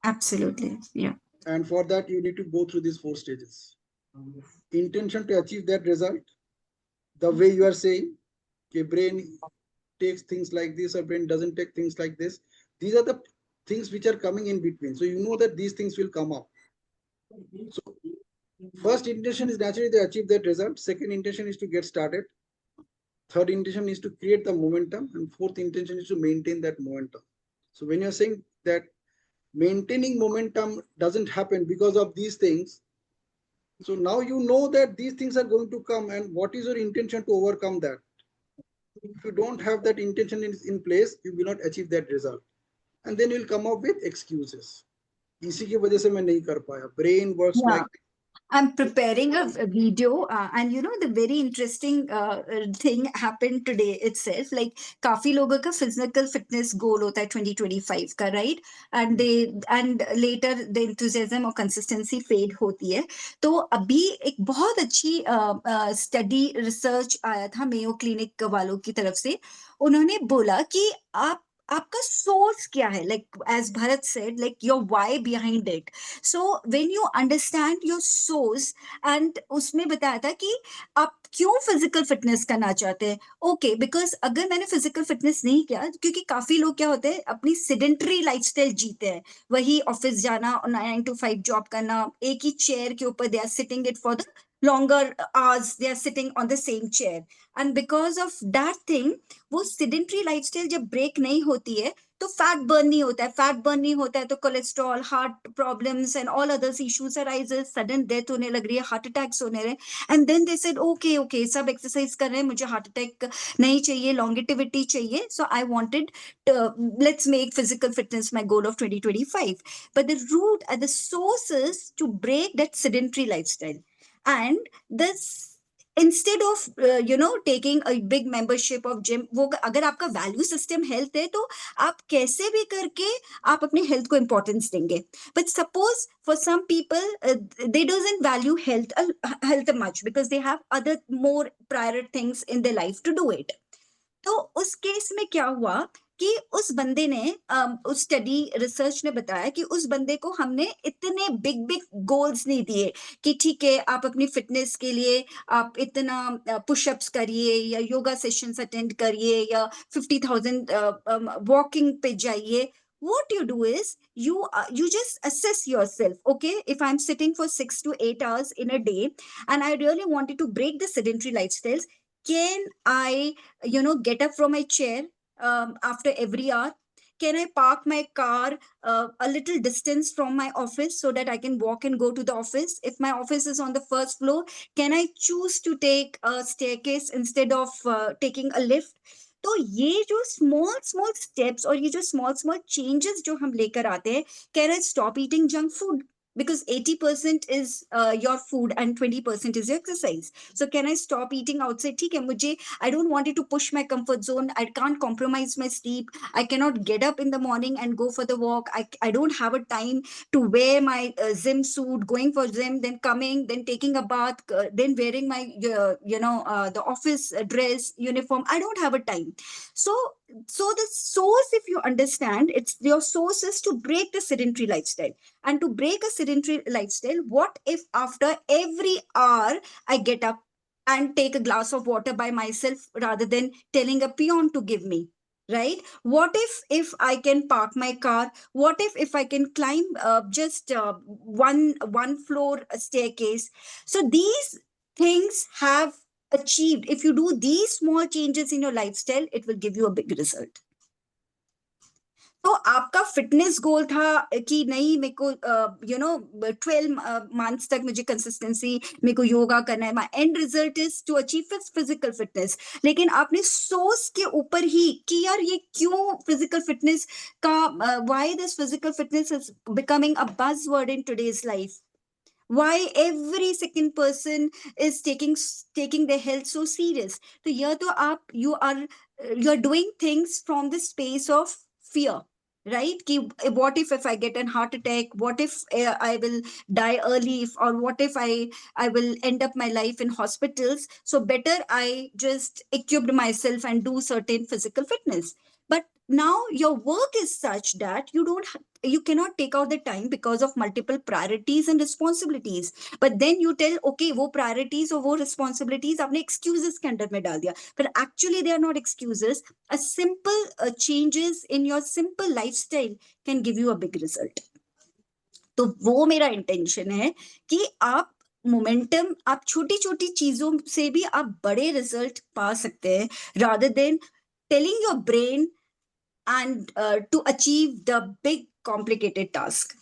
Speaker 8: Absolutely, yeah. And for that you need to go through these 4 stages. Intention to achieve that result, the way you are saying, okay, brain takes things like this or brain doesn't take things like this. These are the things which are coming in between. So you know that these things will come up. So first intention is naturally to achieve that result. Second intention is to get started. Third intention is to create the momentum. And fourth intention is to maintain that momentum. So when you're saying that maintaining momentum doesn't happen because of these things, so now you know that these things are going to come, and what is your intention to overcome that? If you don't have that intention in place, you will not achieve that result. And then you'll come up with excuses. इसी की वजह से मैं नहीं कर पाया. Brain works like I'm preparing a video, and the very interesting thing happened today itself. Like काफी लोगों का physical fitness goal होता है 2025 का, right? And later the enthusiasm और consistency fade होती है. तो अभी एक बहुत अच्छी study research आया था मेयो क्लिनिक वालों की तरफ से. उन्होंने बोला कि आपका सोर्स क्या है, like as Bharat said, like your why behind it. So when you understand your source, and उसमें बताया था कि आप क्यों फिजिकल फिटनेस करना चाहते हैं. ओके, बिकॉज अगर मैंने फिजिकल फिटनेस नहीं किया, क्योंकि काफी लोग क्या होते हैं अपनी सेडेंटरी लाइफस्टाइल जीते हैं, वही ऑफिस जाना, 9 to 5 जॉब करना, एक ही चेयर के ऊपर they are sitting it for the longer hours, they are sitting on the same chair, and because of that thing, वो sedentary lifestyle जब break नहीं होती है तो फैट बर्न नहीं होता है. फैट बर्न नहीं होता है तो cholesterol, heart problems and all others issues arises. Sudden death होने लग रही है, हार्ट अटैक्स होने रहे. And then they said okay सब एक्सरसाइज कर रहे हैं, मुझे हार्ट अटैक नहीं चाहिए, लॉन्गेटिविटी चाहिए. So I wanted let's make physical fitness my goal of 2025. But the root at the source is to break that sedentary lifestyle. And this, instead of taking a big membership of gym, वो अगर आपका value system health है तो आप कैसे भी करके आप अपने हेल्थ को इंपॉर्टेंस देंगे. But suppose for some people they doesn't value health much because they have other more prior things in their life to do it. तो उस केस में क्या हुआ कि उस बंदे ने उस स्टडी रिसर्च ने बताया कि उस बंदे को हमने इतने बिग गोल्स नहीं दिए कि ठीक है आप अपनी फिटनेस के लिए आप इतना पुशअप्स करिए या योगा सेशंस अटेंड करिए या 50,000 वॉकिंग पे जाइए. What you do is you just assess yourself. Okay, if I'm sitting for 6 to 8 hours in a day and I really wanted to break the sedentary lifestyles, can I get up from my chair after every hour? Can I park my car a little distance from my office so that I can walk and go to the office? If my office is on the first floor, can I choose to take a staircase instead of taking a lift? तो ये जो small small steps और ये जो small small changes जो हम लेकर आते हैं, can I stop eating junk food? Because 80% is your food and 20% is your exercise. So can I stop eating outside? ठीक है, मुझे, I don't want it to push my comfort zone. I can't compromise my sleep. I cannot get up in the morning and go for the walk. I don't have a time to wear my gym suit, going for gym, then coming, then taking a bath, then wearing my the office dress uniform. I don't have a time. So the source, if you understand, it's your source is to break the sedentary lifestyle. And to break a sedentary lifestyle, what if after every hour I get up and take a glass of water by myself rather than telling a peon to give me? Right? What if I can park my car? What if I can climb just one floor staircase? So these things have achieved. If you do these small changes in your lifestyle, it will give you a big result. तो आपका fitness goal था कि नहीं, मेरे को 12 months तक मुझे consistency, मेरे को योगा करना है, my end result is to achieve physical fitness. लेकिन आपने सोर्स के ऊपर ही कि यार ये क्यों फिजिकल फिटनेस का, why this physical fitness is becoming a buzzword in today's life, why every second person is taking their health so serious. तो यह तो आप you're doing things from the space of fear, right? Ki, what if I get a heart attack? What if I will die early? Or what if I will end up my life in hospitals? So better I just equipped myself and do certain physical fitness. But now your work is such that you cannot take out the time because of multiple priorities and responsibilities. But then you tell, okay, wo priorities or wo responsibilities आपने excuses के अंदर में डाल दिया. But actually they are not excuses. A simple changes in your simple lifestyle can give you a big result. तो वो मेरा intention है कि आप मोमेंटम, आप छोटी छोटी चीजों से भी आप बड़े रिजल्ट पा सकते हैं, rather than telling your brain and to achieve the big complicated task,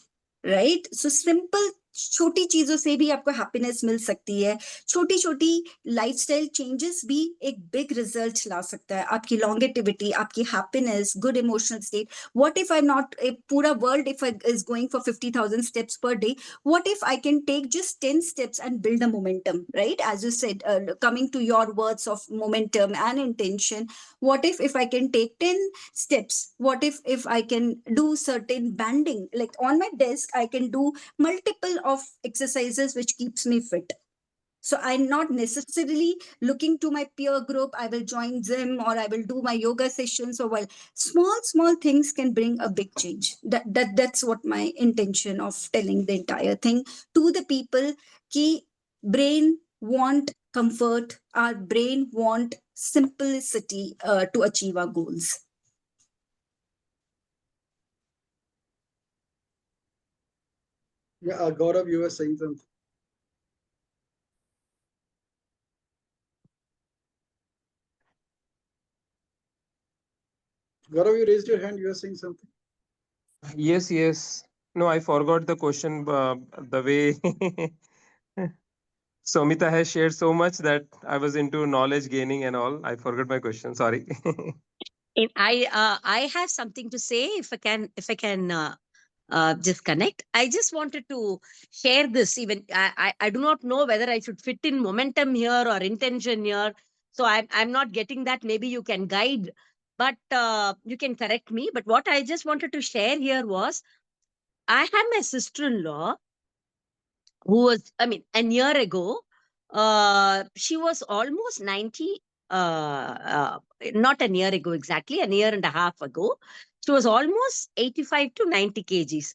Speaker 8: right? So simple छोटी चीजों से भी आपको हैप्पीनेस मिल सकती है. छोटी छोटी लाइफस्टाइल चेंजेस भी एक बिग रिजल्ट ला सकता है. आपकी लॉन्गेटिविटी, आपकी happiness, good emotional state. What if I am not, पूरा world if is going for 50,000 steps per day, what if I can take just 10 steps and build a momentum, right? As you said, coming to your words of momentum and intention, what if I can take 10 steps? What if I can do certain banding, like on my desk I can do multiple of exercises which keeps me fit. So I'm not necessarily looking to my peer group, I will join gym or I will do my yoga sessions. So while small things can bring a big change, that's what my intention of telling the entire thing to the people. Ki brain want comfort, our brain want simplicity to achieve our goals.
Speaker 4: Yeah, Gaurav, you were saying something. Gaurav, you raised your hand. You were saying something.
Speaker 5: Yes, yes. No, I forgot the question. The way Somita has shared so much that I was into knowledge gaining and all. I forgot my question. Sorry.
Speaker 3: I have something to say, if I can just connect. I just wanted to share this. Even I do not know whether I should fit in momentum here or intention here. So I'm not getting that. Maybe you can guide, but you can correct me. But what I just wanted to share here was, I have my sister-in-law who was, I mean, a year ago, she was almost 90, not a year ago exactly, a year and a half ago. She was almost 85 to 90 kgs.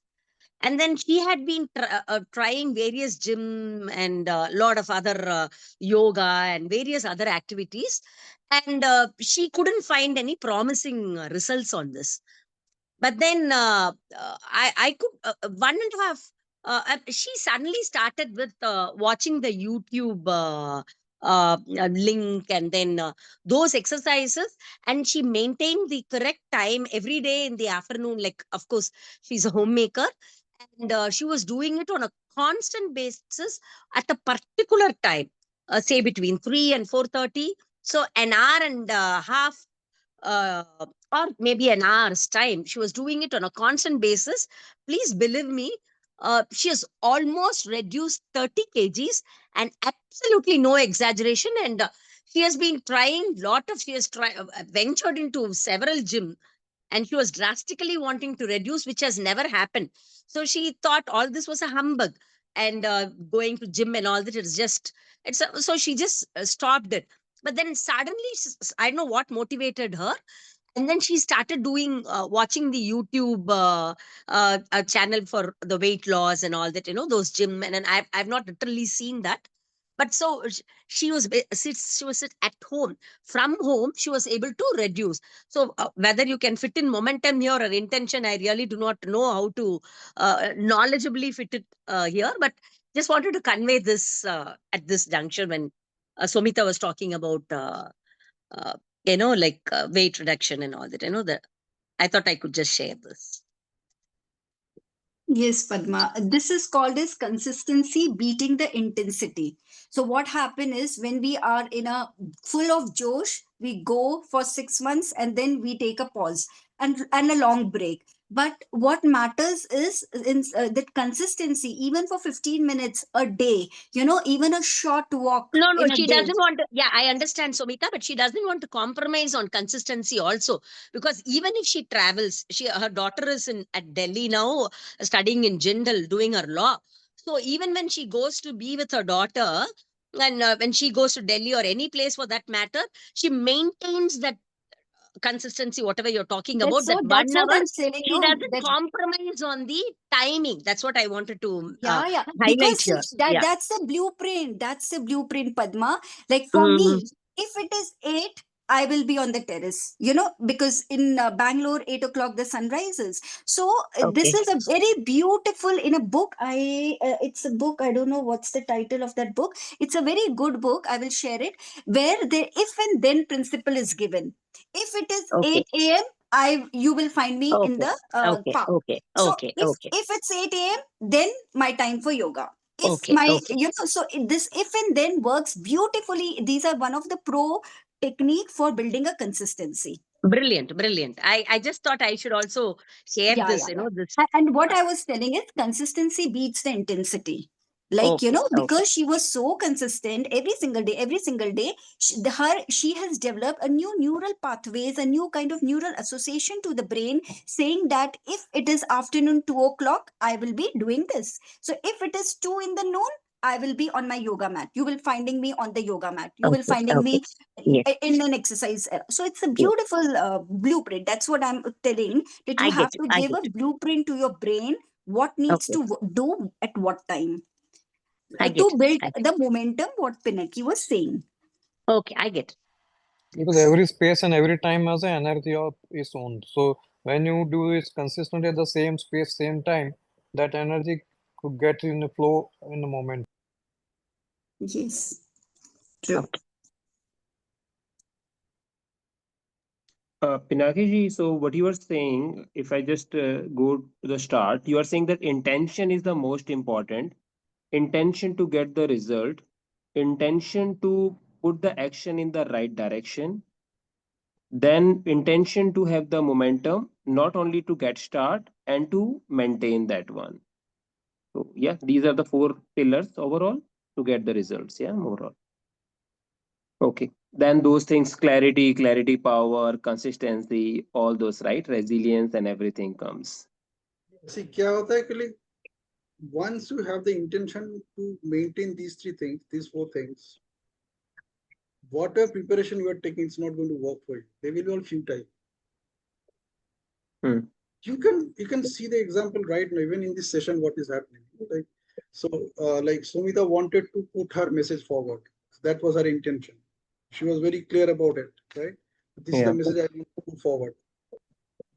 Speaker 3: And then she had been trying various gym and a lot of other yoga and various other activities. And she couldn't find any promising results on this. But then I could 1.5. She suddenly started with watching the YouTube link, and then those exercises, and she maintained the correct time every day in the afternoon. Like, of course, she's a homemaker, and she was doing it on a constant basis at a particular time, say between 3 and 4:30. So an hour and a half, uh, or maybe an hour's time. She was doing it on a constant basis. Please believe me, she has almost reduced 30 kgs, and absolutely no exaggeration. And she has been trying she has ventured into several gyms, and she was drastically wanting to reduce, which has never happened. So she thought all this was a humbug, and going to gym and all that is just, so she just stopped it. But then suddenly, I don't know what motivated her, and then she started doing watching the YouTube channel for the weight loss and all that, those gym, and I've not literally seen that. But so she was at home. From home she was able to reduce. So whether you can fit in momentum here or intention, I really do not know how to knowledgeably fit it here, but just wanted to convey this at this juncture when Somita was talking about uh, like weight reduction and all that. That I thought I could just share this.
Speaker 8: Yes, Padma. This is called as consistency beating the intensity. So what happen is when we are in a full of Josh, we go for 6 months and then we take a pause and a long break. But what matters is in that consistency, even for 15 minutes a day, even a short walk
Speaker 3: No,
Speaker 8: in a
Speaker 3: she
Speaker 8: day.
Speaker 3: doesn't want to. Yeah, I understand, Somita, but she doesn't want to compromise on consistency also. Because even if she travels, her daughter is at Delhi now, studying in Jindal, doing her law. So even when she goes to be with her daughter, and when she goes to Delhi or any place for that matter, she maintains that consistency, whatever you're talking about, that
Speaker 8: That's what
Speaker 3: 1 hour.
Speaker 8: I'm saying.
Speaker 3: She
Speaker 8: No,
Speaker 3: doesn't
Speaker 8: that
Speaker 3: compromise on the timing. That's what I wanted to
Speaker 8: yeah.
Speaker 3: highlight
Speaker 8: Because see,
Speaker 3: here. Yeah.
Speaker 8: that's the blueprint. That's the blueprint, Padma. Like for
Speaker 3: Mhm.
Speaker 8: me, if it is 8, I will be on the terrace, because in Bangalore, 8 o'clock, the sun rises. So this
Speaker 3: Okay.
Speaker 8: is a very beautiful in a book. It's a book. I don't know what's the title of that book. It's a very good book. I will share it where the if and then principle is given. If it is
Speaker 3: Okay.
Speaker 8: 8 a.m., you will find me in
Speaker 3: Okay.
Speaker 8: the
Speaker 3: Okay.
Speaker 8: park.
Speaker 3: Okay.
Speaker 8: So
Speaker 3: Okay.
Speaker 8: if
Speaker 3: Okay.
Speaker 8: if it's 8 a.m., then my time for yoga. If
Speaker 3: Okay. Okay.
Speaker 8: so this if and then works beautifully. These are one of the pro technique for building a consistency.
Speaker 3: Brilliant. Brilliant. I just thought I should also share
Speaker 8: Yeah,
Speaker 3: this,
Speaker 8: yeah, yeah.
Speaker 3: this.
Speaker 8: And what
Speaker 3: uh,
Speaker 8: I was telling is consistency beats the intensity. Like,
Speaker 3: Okay. Okay.
Speaker 8: because she was so consistent every single day, she has developed a new neural pathways, a new kind of neural association to the brain, saying that if it is afternoon 2 o'clock, I will be doing this. So if it is 2 in the noon, I will be on my yoga mat. You will finding me on the yoga mat. You will
Speaker 3: Okay.
Speaker 8: finding
Speaker 3: Okay.
Speaker 8: me
Speaker 3: Yes.
Speaker 8: in an exercise. So it's a
Speaker 3: Yes.
Speaker 8: beautiful blueprint. That's what I'm telling, that you
Speaker 3: I get
Speaker 8: have
Speaker 3: it.
Speaker 8: to
Speaker 3: I
Speaker 8: give
Speaker 3: get
Speaker 8: a
Speaker 3: it.
Speaker 8: blueprint to your brain what needs
Speaker 3: Okay.
Speaker 8: to do at what time
Speaker 3: I
Speaker 8: to
Speaker 3: get it.
Speaker 8: build
Speaker 3: I get
Speaker 8: the momentum what Pinaki was saying.
Speaker 3: it. Okay. I get it.
Speaker 1: Because every space and every time has an energy of its own. So when you do it consistently at the same space, same time, that energy could get in the flow in a moment.
Speaker 8: Yes, true.
Speaker 3: Okay.
Speaker 5: Pinaki ji, so what you are saying, if I just go to the start, you are saying that intention is the most important. Intention to get the result, intention to put the action in the right direction, then intention to have the momentum, not only to get start and to maintain that one. So yeah, these are the four pillars overall to get the results. Yeah, overall. Okay. Then those things, clarity, power, consistency, all those, right? Resilience and everything comes.
Speaker 4: See, क्या होता है कि like once you have the intention to maintain these three things, these four things, whatever preparation you are taking, it's not going to work for you. They will be all futile.
Speaker 5: Hmm.
Speaker 4: You can see the example right now, even in this session, what is happening. Like so, like Sumita wanted to put her message forward. That was her intention. She was very clear about it, right? This is the
Speaker 5: Yeah.
Speaker 4: message I want to put forward.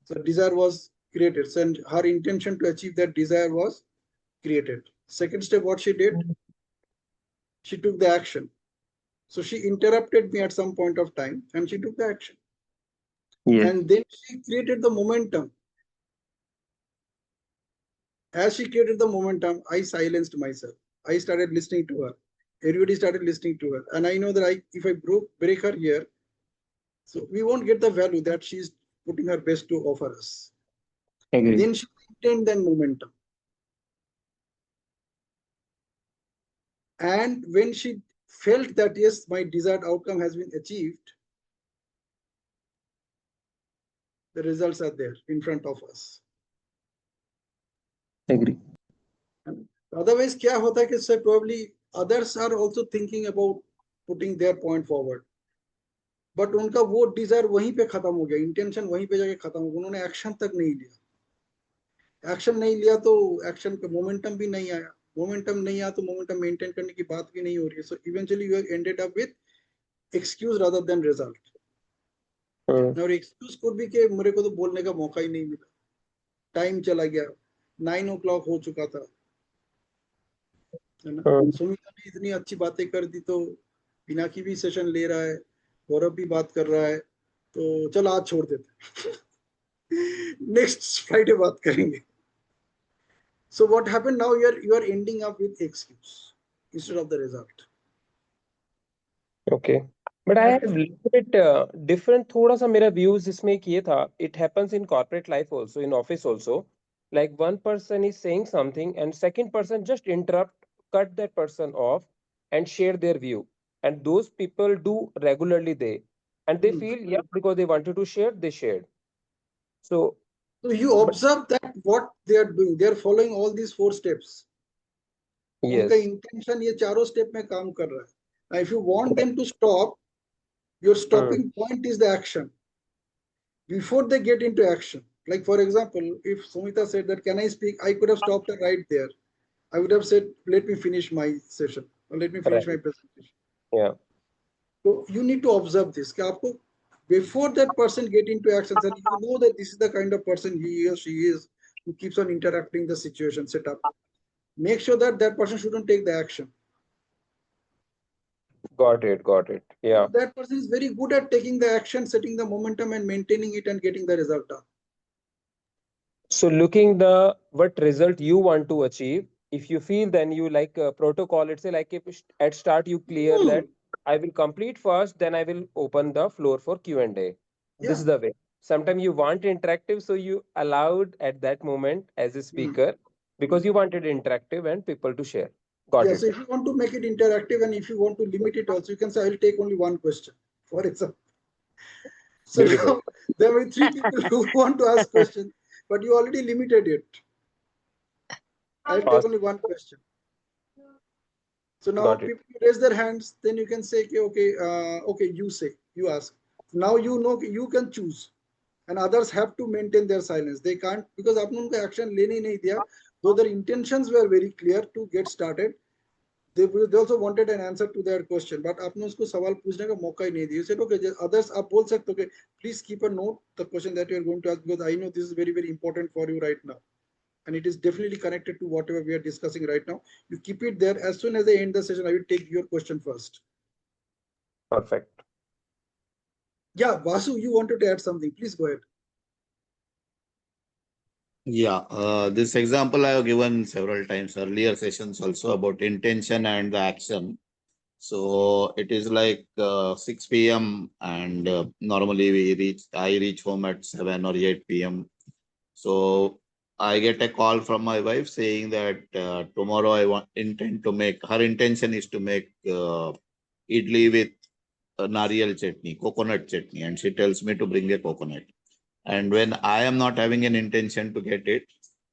Speaker 4: So desire was created. So her intention to achieve that desire was created. Second step, what she did, she took the action. So she interrupted me at some point of time and she took the action.
Speaker 5: Yes.
Speaker 4: And then she created the momentum. As she created the momentum, I silenced myself. I started listening to her. Everybody started listening to her. And I know that if I break her here, so we won't get the value that she's putting her best to offer us.
Speaker 5: Agree.
Speaker 4: Then she maintained that momentum. And when she felt that, yes, my desired outcome has been achieved, the results are there in front of us.
Speaker 5: Agree.
Speaker 4: Otherwise, क्या होता है कि probably others are also thinking about putting their point forward. But उनका वो desire वहीं पे खत्म हो गया, intention वहीं पे जाके खत्म हो गया, उन्होंने action तक नहीं लिया. Action नहीं लिया तो action पे momentum भी नहीं आया. Momentum नहीं आया तो momentum maintain करने की बात भी नहीं हो रही है. So eventually you have ended up with excuse rather than result. Now excuse could be कि मेरे को तो बोलने का मौका ही नहीं मिला. Time चला गया. 9 o'clock हो चुका था. है ना? सुमिता ने इतनी अच्छी बातें कर दी तो पिनाकी भी सेशन ले रहा है, गौरव भी बात कर रहा है, तो चल आज छोड़ देते. नेक्स्ट फ्राइडे बात करेंगे. So what happened now? You are ending up with excuse instead of the result.
Speaker 5: Okay. But I have little bit different थोड़ा सा मेरा views इसमें एक ये था. It happens in corporate life also, in office also. Like one person is saying something and second person just interrupt, cut that person off and share their view. And those people do regularly and they feel, yeah, because they wanted to share, they shared. So
Speaker 4: you observe that what they are doing. They are following all these 4 steps.
Speaker 5: yes.
Speaker 4: उनका intention ये चारों step में काम कर रहा है. Now if you want them to stop, your stopping point is the action. Before they get into action, like for example, if Sumita said that, can I speak? I could have stopped her right there. I would have said, let me finish my session or let me finish my presentation.
Speaker 5: Yeah.
Speaker 4: So you need to observe this. कि आपको before that person get into action, and you know that this is the kind of person he or she is, who keeps on interrupting the situation set up. Make sure that that person shouldn't take the action.
Speaker 5: Got it. Yeah.
Speaker 4: That person is very good at taking the action, setting the momentum and maintaining it and getting the result done.
Speaker 5: So looking the what result you want to achieve, if you feel then you like a protocol, let's say like if at start you clear that I will complete first, then I will open the floor for Q&A. This is the way. Sometimes you want interactive, so you allowed at that moment as a speaker because you wanted interactive and people to share. Got it.
Speaker 4: So if you want to make it interactive and if you want to limit it also, you can say I will take only one question, for example. So now there were 3 people who want to ask questions, but you already limited it. I will take only one question. So now people raise their hands, then you can say, okay, you ask. Now you know you can choose, and others have to maintain their silence. They can't, because आपने उनको action लेने ही नहीं दिया. Though their intentions were very clear to get started, they also wanted an answer to their question, but आपने उसको सवाल पूछने का मौका ही नहीं दिया. You said, okay, others आप बोल सकते हो, okay, please keep a note the question that you are going to ask, because I know this is very, very important for you right now. And it is definitely connected to whatever we are discussing right now. You keep it there. As soon as I end the session, I will take your question first.
Speaker 5: Perfect.
Speaker 4: Yeah, Vasu, you wanted to add something. Please go ahead.
Speaker 9: Yeah, this example I have given several times earlier sessions also about intention and the action. So it is like 6 p.m. and normally I reach home at 7 or 8 p.m. So I get a call from my wife saying that tomorrow intend to make, her intention is to make idli with nariyal chutney, coconut chutney, and she tells me to bring a coconut. And when I am not having an intention to get it,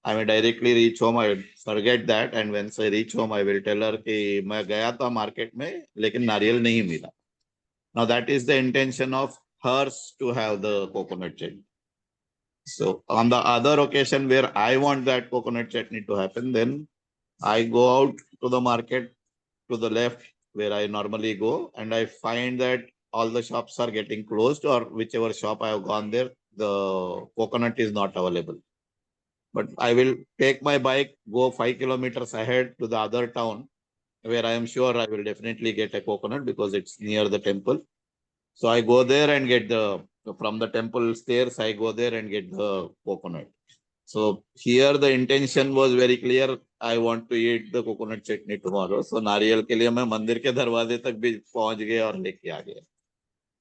Speaker 9: I may directly reach home. I forget that, and once I reach home, I will tell her कि मैं गया था market में, लेकिन नारियल नहीं मिला. Now that is the intention of hers to have the coconut chutney. So on the other occasion where I want that coconut chutney to happen, then I go out to the market to the left where I normally go, and I find that all the shops are getting closed, or whichever shop I have gone there, the coconut is not available. But I will take my bike, go 5 kilometers ahead to the other town where I am sure I will definitely get a coconut because it's near the temple. So I go there and get from the temple stairs, I go there and get the coconut. So here the intention was very clear. I want to eat the coconut chutney tomorrow. So नारियल के लिए मैं मंदिर के दरवाजे तक भी पहुंच गया और लेके आ गया.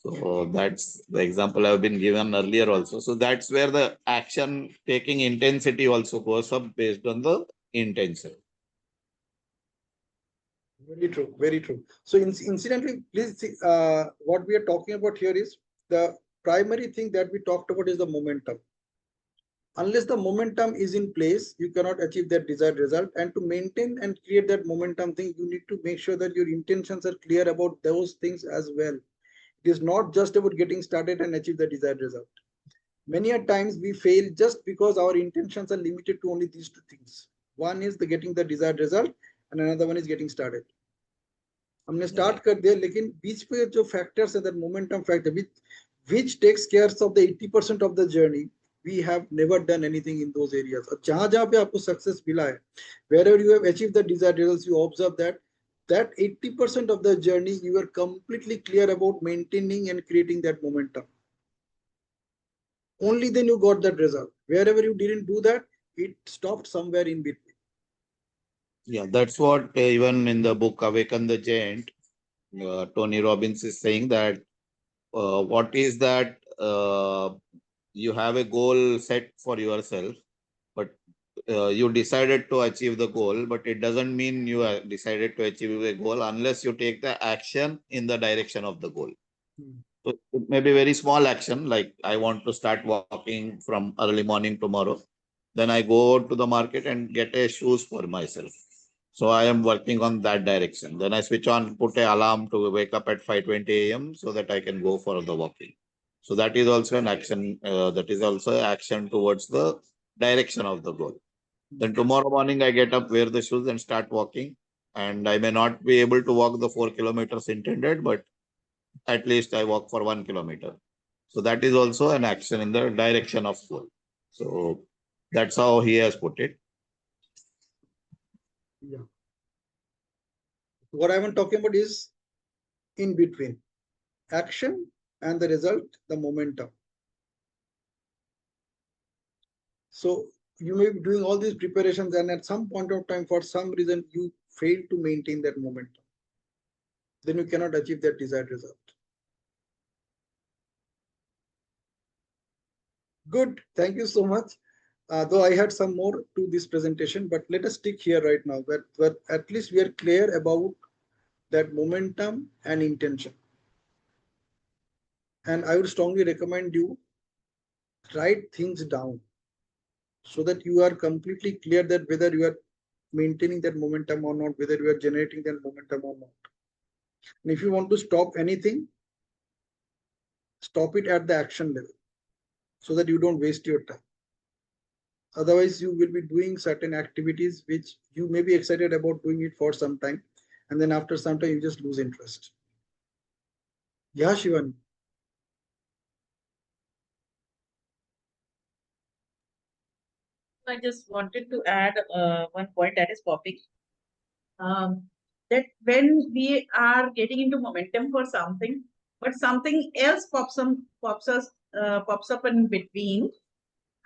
Speaker 9: So that's the example I've been given earlier also. So that's where the action taking intensity also goes up based on the intention.
Speaker 4: Very true, very true. So incidentally, please see, what we are talking about here is the primary thing that we talked about is the momentum. Unless the momentum is in place, you cannot achieve that desired result. And to maintain and create that momentum thing, you need to make sure that your intentions are clear about those things as well. It is not just about getting started and achieve the desired result. Many a times we fail just because our intentions are limited to only these two things. One is the getting the desired result and another one is getting started. हमने start कर दिया लेकिन बीच पे जो factors है that momentum factor which takes care of the 80% of the journey, we have never done anything in those areas. और जहां जहां पे आपको सक्सेस मिला है, wherever you have achieved the desired results, you observe that 80% of the journey you are completely clear about maintaining and creating that momentum. Only then you got that result. Wherever you didn't do that, it stopped somewhere in between.
Speaker 9: Yeah, that's what even in the book Awaken the Giant, Tony Robbins is saying that what is that you have a goal set for yourself, but you decided to achieve the goal, but it doesn't mean you decided to achieve a goal unless you take the action in the direction of the goal. So it may be very small action, like I want to start walking from early morning tomorrow. Then I go to the market and get a shoes for myself. So I am working on that direction. Then I switch on, put an alarm to wake up at 5:20 a.m. so that I can go for the walking. So that is also an action. That is also action towards the direction of the goal. Then tomorrow morning I get up, wear the shoes and start walking. And I may not be able to walk the 4 kilometers intended, but at least I walk for 1 kilometer. So that is also an action in the direction of goal. So that's how he has put it.
Speaker 4: Yeah. What I'm talking about is in between action and the result, the momentum. So you may be doing all these preparations and at some point of time, for some reason, you fail to maintain that momentum. Then you cannot achieve that desired result. Good. Thank you so much. Though I had some more to this presentation, but let us stick here right now. But at least we are clear about that momentum and intention. And I would strongly recommend you write things down so that you are completely clear that whether you are maintaining that momentum or not, whether you are generating that momentum or not. And if you want to stop anything, stop it at the action level so that you don't waste your time. Otherwise, you will be doing certain activities which you may be excited about doing it for some time, and then after some time you just lose interest. Yeah, Shivani.
Speaker 6: I just wanted to add one point that is popping. That when we are getting into momentum for something, but something else pops up in between,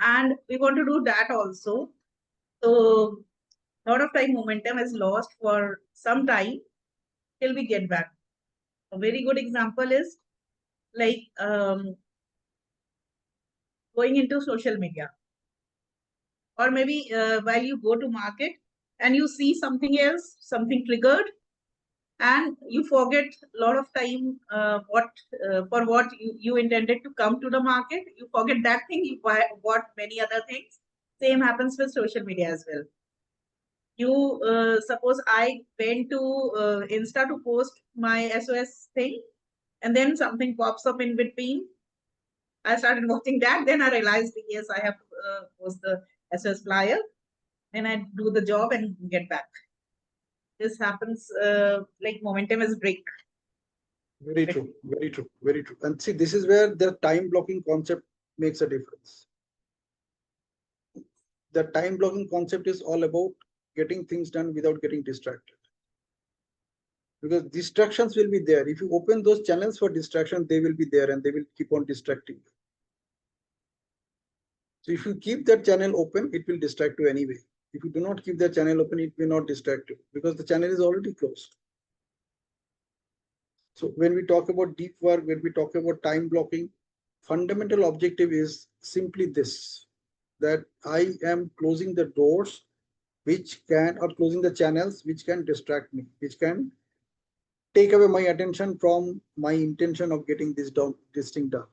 Speaker 6: and we want to do that also. So a lot of time momentum is lost for some time till we get back. A very good example is like going into social media, or maybe while you go to market and you see something else, something triggered, and you forget a lot of time for what you intended to come to the market. You forget that thing, you buy what many other things. Same happens with social media as well. You suppose I went to Insta to post my SOS thing, and then something pops up in between. I started watching that, then I realized, yes, I have to post the SOS flyer. Then I do the job and get back. This happens like momentum is break.
Speaker 4: Very true, very true, very true. And see, this is where the time blocking concept makes a difference. the time blocking concept is all about getting things done without getting distracted. Because distractions will be there. If you open those channels for distraction, they will be there and they will keep on distracting you. So if you keep that channel open, it will distract you anyway. If you do not keep that channel open, it will not distract you because the channel is already closed. So when we talk about deep work, when we talk about time blocking, fundamental objective is simply this, that I am closing the doors which can, or closing the channels which can distract me, which can take away my attention from my intention of getting this thing done.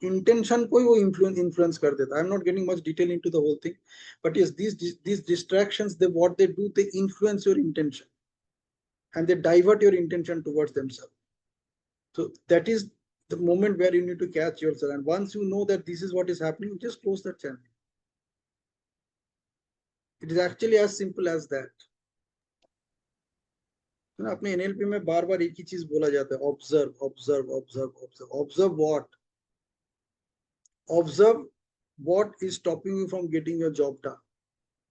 Speaker 4: Intention को वो influence कर देता. I'm not getting much detail into the whole thing, but yes, these distractions, what they do, they influence your intention, and they divert your intention towards themselves. So that is the moment where you need to catch yourself. And once you know that this is what is happening, you just close that channel. It is actually as simple as that. अपने NLP में बार बार एक ही चीज बोला जाता है, observe, observe, observe, observe. Observe what? Observe what is stopping you from getting your job done.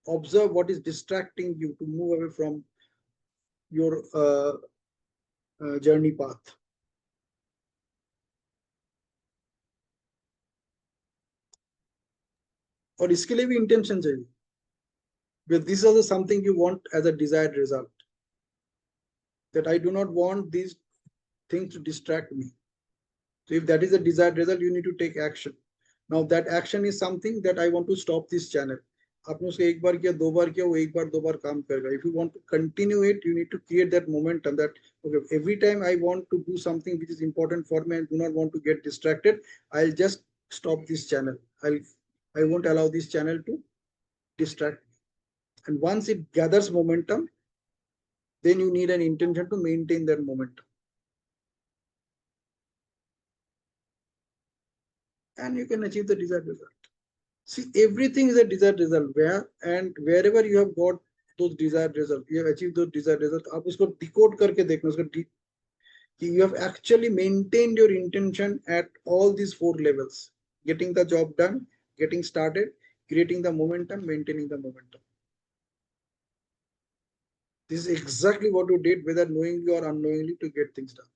Speaker 4: Observe what is distracting you to move away from your journey path. और इसके लिए भी intention चाहिए. Because this is also something you want as a desired result. That I do not want these things to distract me. So if that is a desired result, you need to take action. Now that action is something that I want to stop this channel. आपने उसको एक बार किया, दो बार किया, वो एक बार दो बार काम करेगा. If you want to continue it, you need to create that momentum that, okay, every time I want to do something which is important for me and do not want to get distracted, I'll just stop this channel. I won't allow this channel to distract me. And once it gathers momentum, then you need an intention to maintain that momentum. And you can achieve the desired result. See, everything is a desired result. Wherever you have got those desired results, you have achieved those desired results, आप उसको decode करके देखना, उसका you have actually maintained your intention at all these 4 levels: getting the job done, getting started, creating the momentum, maintaining the momentum. This is exactly what you did, whether knowingly or unknowingly, to get things done.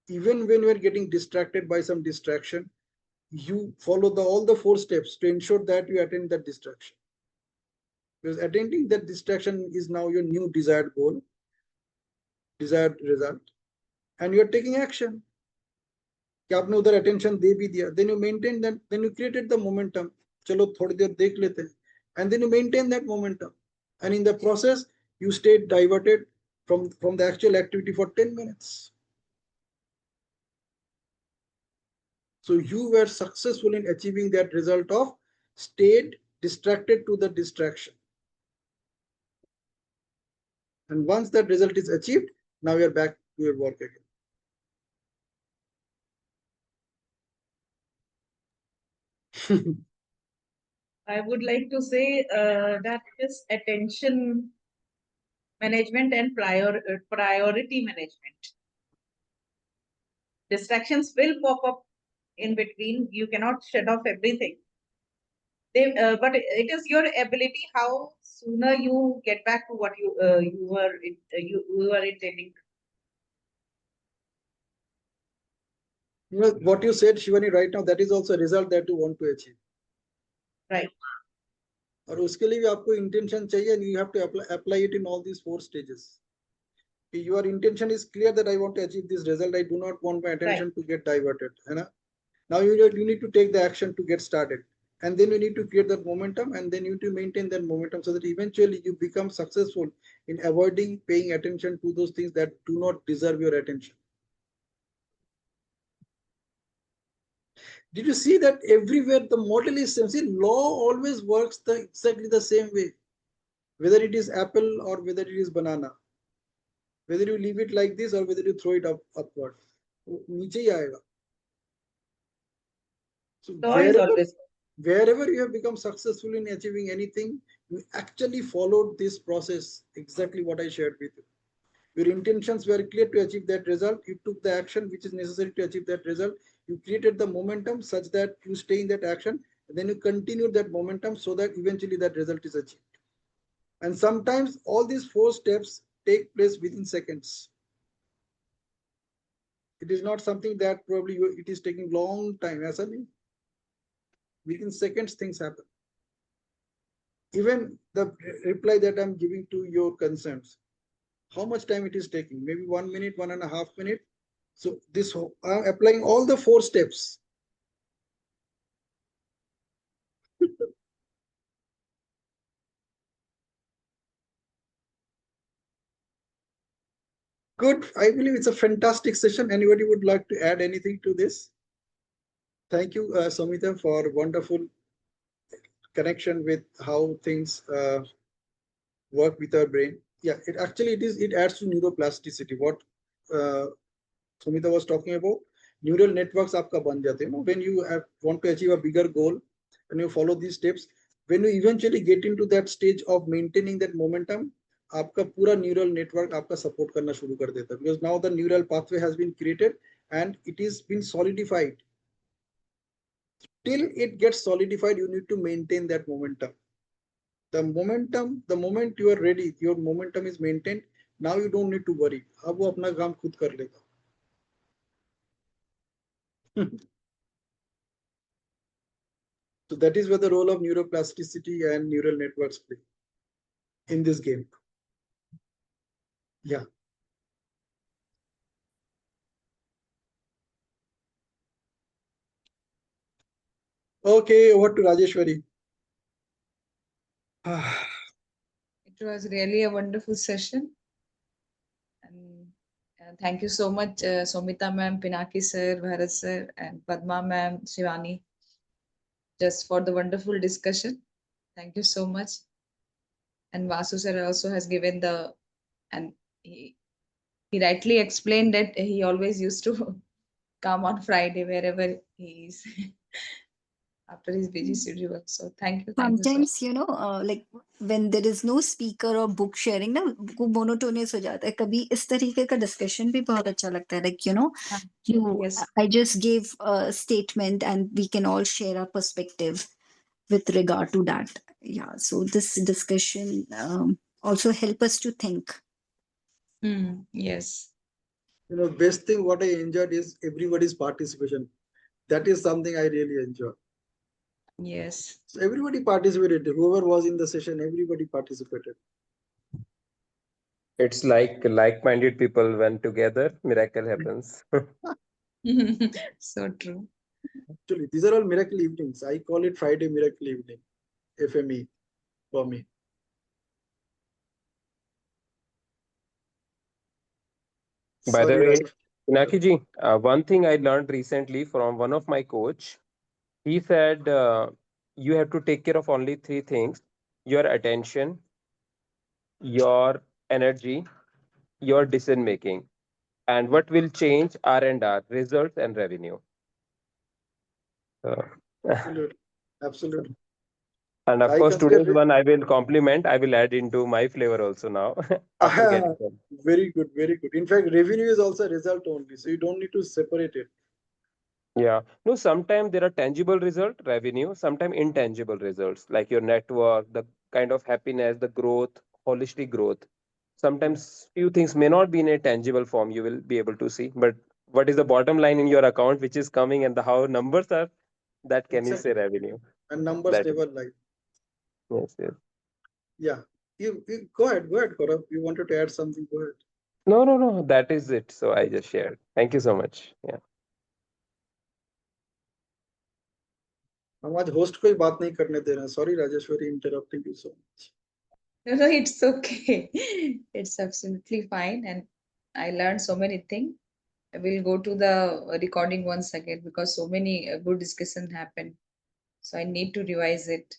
Speaker 4: Even when you are getting distracted by some distraction, you follow all the 4 steps to ensure that you attend that distraction. Because attending that distraction is now your new desired goal, desired result, and you are taking action. कि आपने उधर attention दे भी दिया, then you maintain that, then you created the momentum. चलो थोड़ी देर देख लेते हैं, and then you maintain that momentum, and in the process you stayed diverted from the actual activity for 10 minutes. So you were successful in achieving that result of stayed distracted to the distraction. And once that result is achieved, now you are back to your work again.
Speaker 6: I would like to say that this attention management and priority management. Distractions will pop up in between. You cannot shut off everything. But it is your ability how sooner you get back to what you were intending.
Speaker 4: You know what you said, Shivani, right now, that is also a result that you want to achieve.
Speaker 6: Right.
Speaker 4: और उसके लिए भी आपको intention चाहिए, and you have to apply it in all these 4 stages. Your intention is clear that I want to achieve this result. I do not want my attention to get diverted. Now you need to take the action to get started, and then you need to create that momentum, and then you need to maintain that momentum so that eventually you become successful in avoiding paying attention to those things that do not deserve your attention. Did you see that everywhere the model is same? See, law always works exactly the same way, whether it is apple or whether it is banana, whether you leave it like this or whether you throw it upward, नीचे ही आएगा. So wherever you have become successful in achieving anything, you actually followed this process, exactly what I shared with you. Your intentions were clear to achieve that result. You took the action which is necessary to achieve that result. You created the momentum such that you stay in that action, and then you continue that momentum so that eventually that result is achieved. And sometimes all these 4 steps take place within seconds. It is not something that probably it is taking long time. As I mean, within seconds things happen. Even the reply that I'm giving to your concerns, how much time it is taking? Maybe 1 minute, 1.5 minutes. So this I'm applying all the 4 steps. Good. I believe it's a fantastic session. Anybody would like to add anything to this? Thank you, Samita, for wonderful connection with how things work with our brain. Yeah, it actually it adds to neuroplasticity. What uh, Sumita was talking about, neural networks आपका बन जाते हैं ना. When you want to achieve a bigger goal and you follow these steps, when you eventually get into that stage of maintaining that momentum, आपका पूरा neural network आपका support करना शुरू कर देता है, because now the neural pathway has been created and it is been solidified. Till it gets solidified, you need to maintain that momentum. The moment you are ready, your momentum is maintained. Now you don't need to worry. अब वो अपना काम खुद कर लेगा. So that is where the role of neuroplasticity and neural networks play in this game. Yeah. Okay, over to Rajeshwari.
Speaker 2: It was really a wonderful session. And thank you so much, Somita ma'am, Pinaki sir, Bharat sir, and Padma ma'am, Shivani, just for the wonderful discussion. Thank you so much. And Vasu sir also has given and he rightly explained that he always used to come on Friday wherever he is after his busy schedule. So thank you so much.
Speaker 8: Sometimes, like when there is no speaker or book sharing, ना वो monotonous हो जाता है. कभी इस तरीके का discussion भी बहुत अच्छा लगता है. Like,
Speaker 2: Yes.
Speaker 8: I just gave a statement and we can all share our perspective with regard to that. Yeah. So this discussion also help us to think.
Speaker 2: Yes.
Speaker 4: Best thing what I enjoyed is everybody's participation. That is something I really enjoy.
Speaker 2: Yes.
Speaker 4: So everybody participated. Whoever was in the session, everybody participated.
Speaker 5: It's like-minded people when together, miracle happens.
Speaker 2: So true.
Speaker 4: Actually, these are all miracle evenings. I call it Friday miracle evening, FME for me.
Speaker 5: By the
Speaker 4: Sorry,
Speaker 5: way,
Speaker 4: Raj.
Speaker 5: Pinaki ji, one thing I learned recently from one of my coach, he said you have to take care of only 3 things: your attention, your energy, your decision making, and what will change R&R, results and revenue. Uh,
Speaker 4: Absolutely. Absolutely.
Speaker 5: and of
Speaker 4: I
Speaker 5: course, today's
Speaker 4: consider
Speaker 5: one I will compliment. I will add into my flavor also now after getting them.
Speaker 4: very good, very good. In fact, revenue is also a result only, so you don't need to separate it.
Speaker 5: Yeah. No, sometimes there are tangible result, revenue, sometimes intangible results, like your network, the kind of happiness, the growth, holistic growth. Sometimes few things may not be in a tangible form you will be able to see, but what is the bottom line in your account which is coming and the how numbers are, that can you say
Speaker 4: Exactly.
Speaker 5: revenue.
Speaker 4: And numbers
Speaker 5: That
Speaker 4: never lie.
Speaker 5: yes, yes.
Speaker 4: Yeah. You go ahead, Gaurav. You wanted to add something, go ahead.
Speaker 5: No, that is it. So I just shared. Thank you so much. Yeah.
Speaker 4: हम आज host को ही बात नहीं करने दे रहे हैं. Sorry, Rajeshwari, interrupting you so much.
Speaker 2: No, it's okay. It's absolutely fine. And I learned so many things. I will go to the recording once again because so many good discussion happened. So I need to revise it.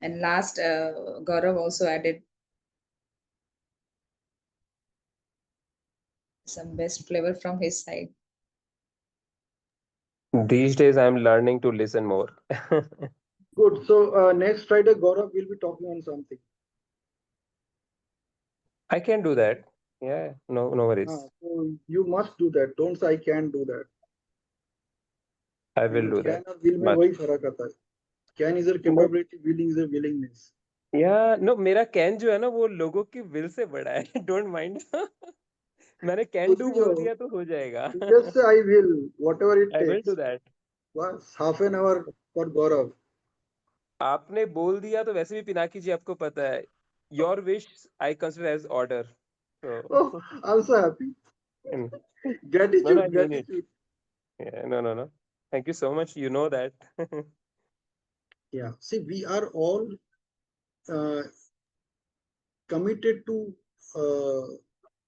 Speaker 2: And last, Gaurav also added some best flavor from his side.
Speaker 5: These days I'm learning to listen more.
Speaker 4: Good. So next Friday, Gaurav will be talking on something.
Speaker 5: I can do that. Yeah, no worries.
Speaker 4: So you must do that. Don't say I can do that.
Speaker 5: I will do that.
Speaker 4: Can और will में
Speaker 5: But
Speaker 4: वही फर्क आता है. Can is a capability, willing is a willingness.
Speaker 5: yeah, no, मेरा can जो है ना वो लोगों की विल से बड़ा है. Don't mind. मैंने कैन
Speaker 4: कुछ
Speaker 5: डू
Speaker 4: भी
Speaker 5: बोल
Speaker 4: करो,
Speaker 5: दिया तो हो जाएगा.
Speaker 4: just say I will, whatever it
Speaker 5: I will do
Speaker 4: takes.
Speaker 5: that.
Speaker 4: बस half an hour for Gaurav.
Speaker 5: आपने बोल दिया तो वैसे भी पिनाकी जी आपको पता है. Your wish I consider as order. So
Speaker 4: Oh, I'm so happy.
Speaker 5: no, no, I
Speaker 4: Gratitude,
Speaker 5: mean it.
Speaker 4: gratitude.
Speaker 5: Yeah, no, no, no. Thank you so much. You know that.
Speaker 4: Yeah, see, we are all uh, committed to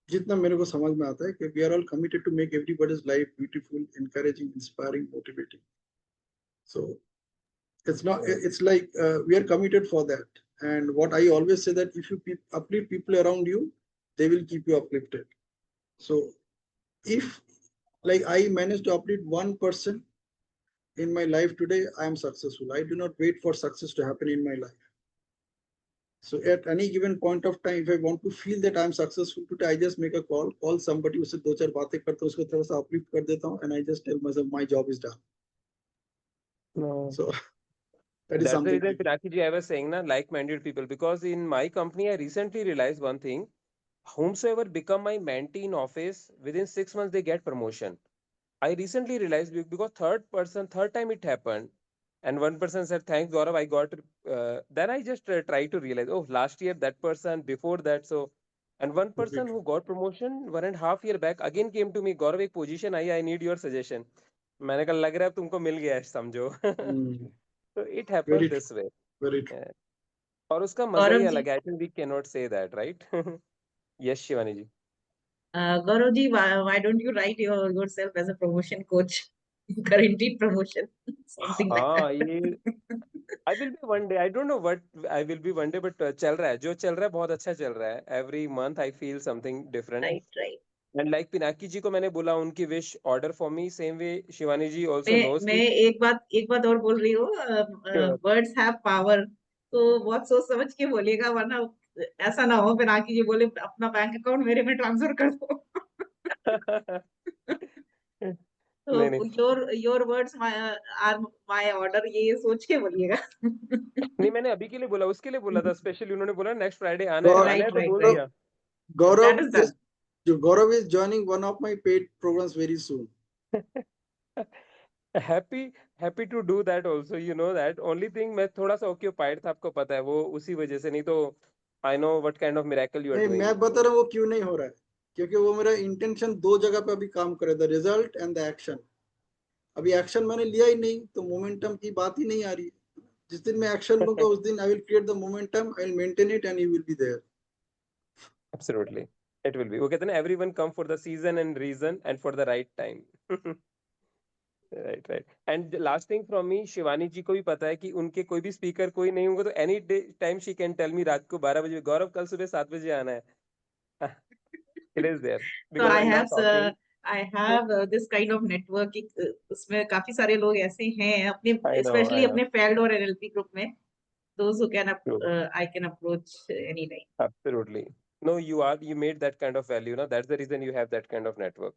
Speaker 4: जितना मेरे को समझ में आता है कि we are all committed to make everybody's life beautiful, encouraging, inspiring, motivating. So it's not, it's like we are committed for that. And what I always say that if you uplift people around you, they will keep you uplifted. So if like I managed to uplift one person in my life today, I am successful. I do not wait for success to happen in my life. So at any given point of time, if I want to feel that I'm successful today, I just make a call somebody, उससे दो चार बातें करता हूँ, उसको थोड़ा सा uplift कर देता हूँ, and I just tell myself my job is done.
Speaker 5: No.
Speaker 4: So that is
Speaker 5: That's the
Speaker 4: something.
Speaker 5: reason, Pinaki ji, I was saying, na, like-minded people. Because in my company, I recently realized one thing. Whomsoever become my mentee in office, within 6 months, they get promotion. I recently realized because third time it happened. And one person said, thanks, Gaurav, I got, then I just try to realize, oh, last year, that person, before that. So, and one person who got promotion 1.5 years back again came to me, Gaurav, एक position I, I need your suggestion. मैंने कहा लग रहा है अब तुमको मिल गया है समझो. So it happens
Speaker 4: Very true.
Speaker 5: this way.
Speaker 4: Very true.
Speaker 5: Yeah. और उसका मजा ही
Speaker 6: गौरव जी,
Speaker 5: अलग है. I think we cannot say that, right? Yes, Shivani ji.
Speaker 6: Gaurav ji, why don't you write yourself as a promotion coach? Guaranteed promotion, something like
Speaker 5: हाँ
Speaker 6: that.
Speaker 5: ये I will be one day. I don't know what I will be one day, but चल रहा है. जो चल रहा है बहुत अच्छा चल रहा है. Every month I feel something different.
Speaker 6: Right, right.
Speaker 5: And like Pinaki ji को मैंने बोला उनकी wish order for me. Same way Shivani ji also
Speaker 6: मैं
Speaker 5: knows
Speaker 6: मैं
Speaker 5: कि
Speaker 6: एक बात और बोल रही हूँ.
Speaker 5: Sure.
Speaker 6: वर्ड्स हैव पावर, तो बहुत सोच समझ के बोलिएगा, वरना ऐसा ना हो पिनाकी जी बोले अपना बैंक अकाउंट मेरे में ट्रांसफर कर दो.
Speaker 5: नहीं नहीं
Speaker 6: तो your words are my order, ये सोच के बोलिएगा.
Speaker 5: नहीं मैंने अभी के लिए बोला, उसके लिए बोला था स्पेशली. उन्होंने बोला नेक्स्ट फ्राइडे आना है
Speaker 6: Right,
Speaker 5: तो
Speaker 6: right,
Speaker 5: बोल
Speaker 6: right.
Speaker 5: दिया.
Speaker 6: That
Speaker 4: Gaurav
Speaker 6: is done.
Speaker 4: Gaurav is joining one of my paid programs very soon.
Speaker 5: happy to do that also, you know that. Only thing मैं थोड़ा सा occupied था, आपको पता है, वो उसी वजह से. नहीं तो I know what kind of miracle you are
Speaker 4: नहीं,
Speaker 5: doing.
Speaker 4: मैं बता रहा हूँ वो क्यों नहीं हो रहा है, क्योंकि वो मेरा इंटेंशन दो जगह पे अभी काम करे, the result and the action. अभी एक्शन मैंने लिया ही नहीं, तो मोमेंटम की बात ही नहीं आ रही. जिस दिन मैं एक्शन लूंगा उस दिन I will create the momentum, I will maintain it and you will be there.
Speaker 5: Absolutely, it will be. वो कहते हैं ना, everyone come for the season and reason and for the right time. right. And the last thing from me, Shivani जी को भी पता है कि उनके कोई भी स्पीकर कोई नहीं होंगे तो any day time she can tell me रात को 12 बजे, गौरव कल सुबह 7 बजे आना है. It is there
Speaker 6: So
Speaker 5: because
Speaker 6: I
Speaker 5: I love
Speaker 6: have
Speaker 5: talking.
Speaker 6: this kind of networking. उसमें काफी सारे लोग ऐसे हैं अपने,
Speaker 5: I
Speaker 6: especially
Speaker 5: know.
Speaker 6: अपने FELD और NLP ग्रुप में. Those who can
Speaker 5: True.
Speaker 6: I can approach anytime.
Speaker 5: Absolutely. No, you made that kind of value. No, that's the reason you have that kind of network.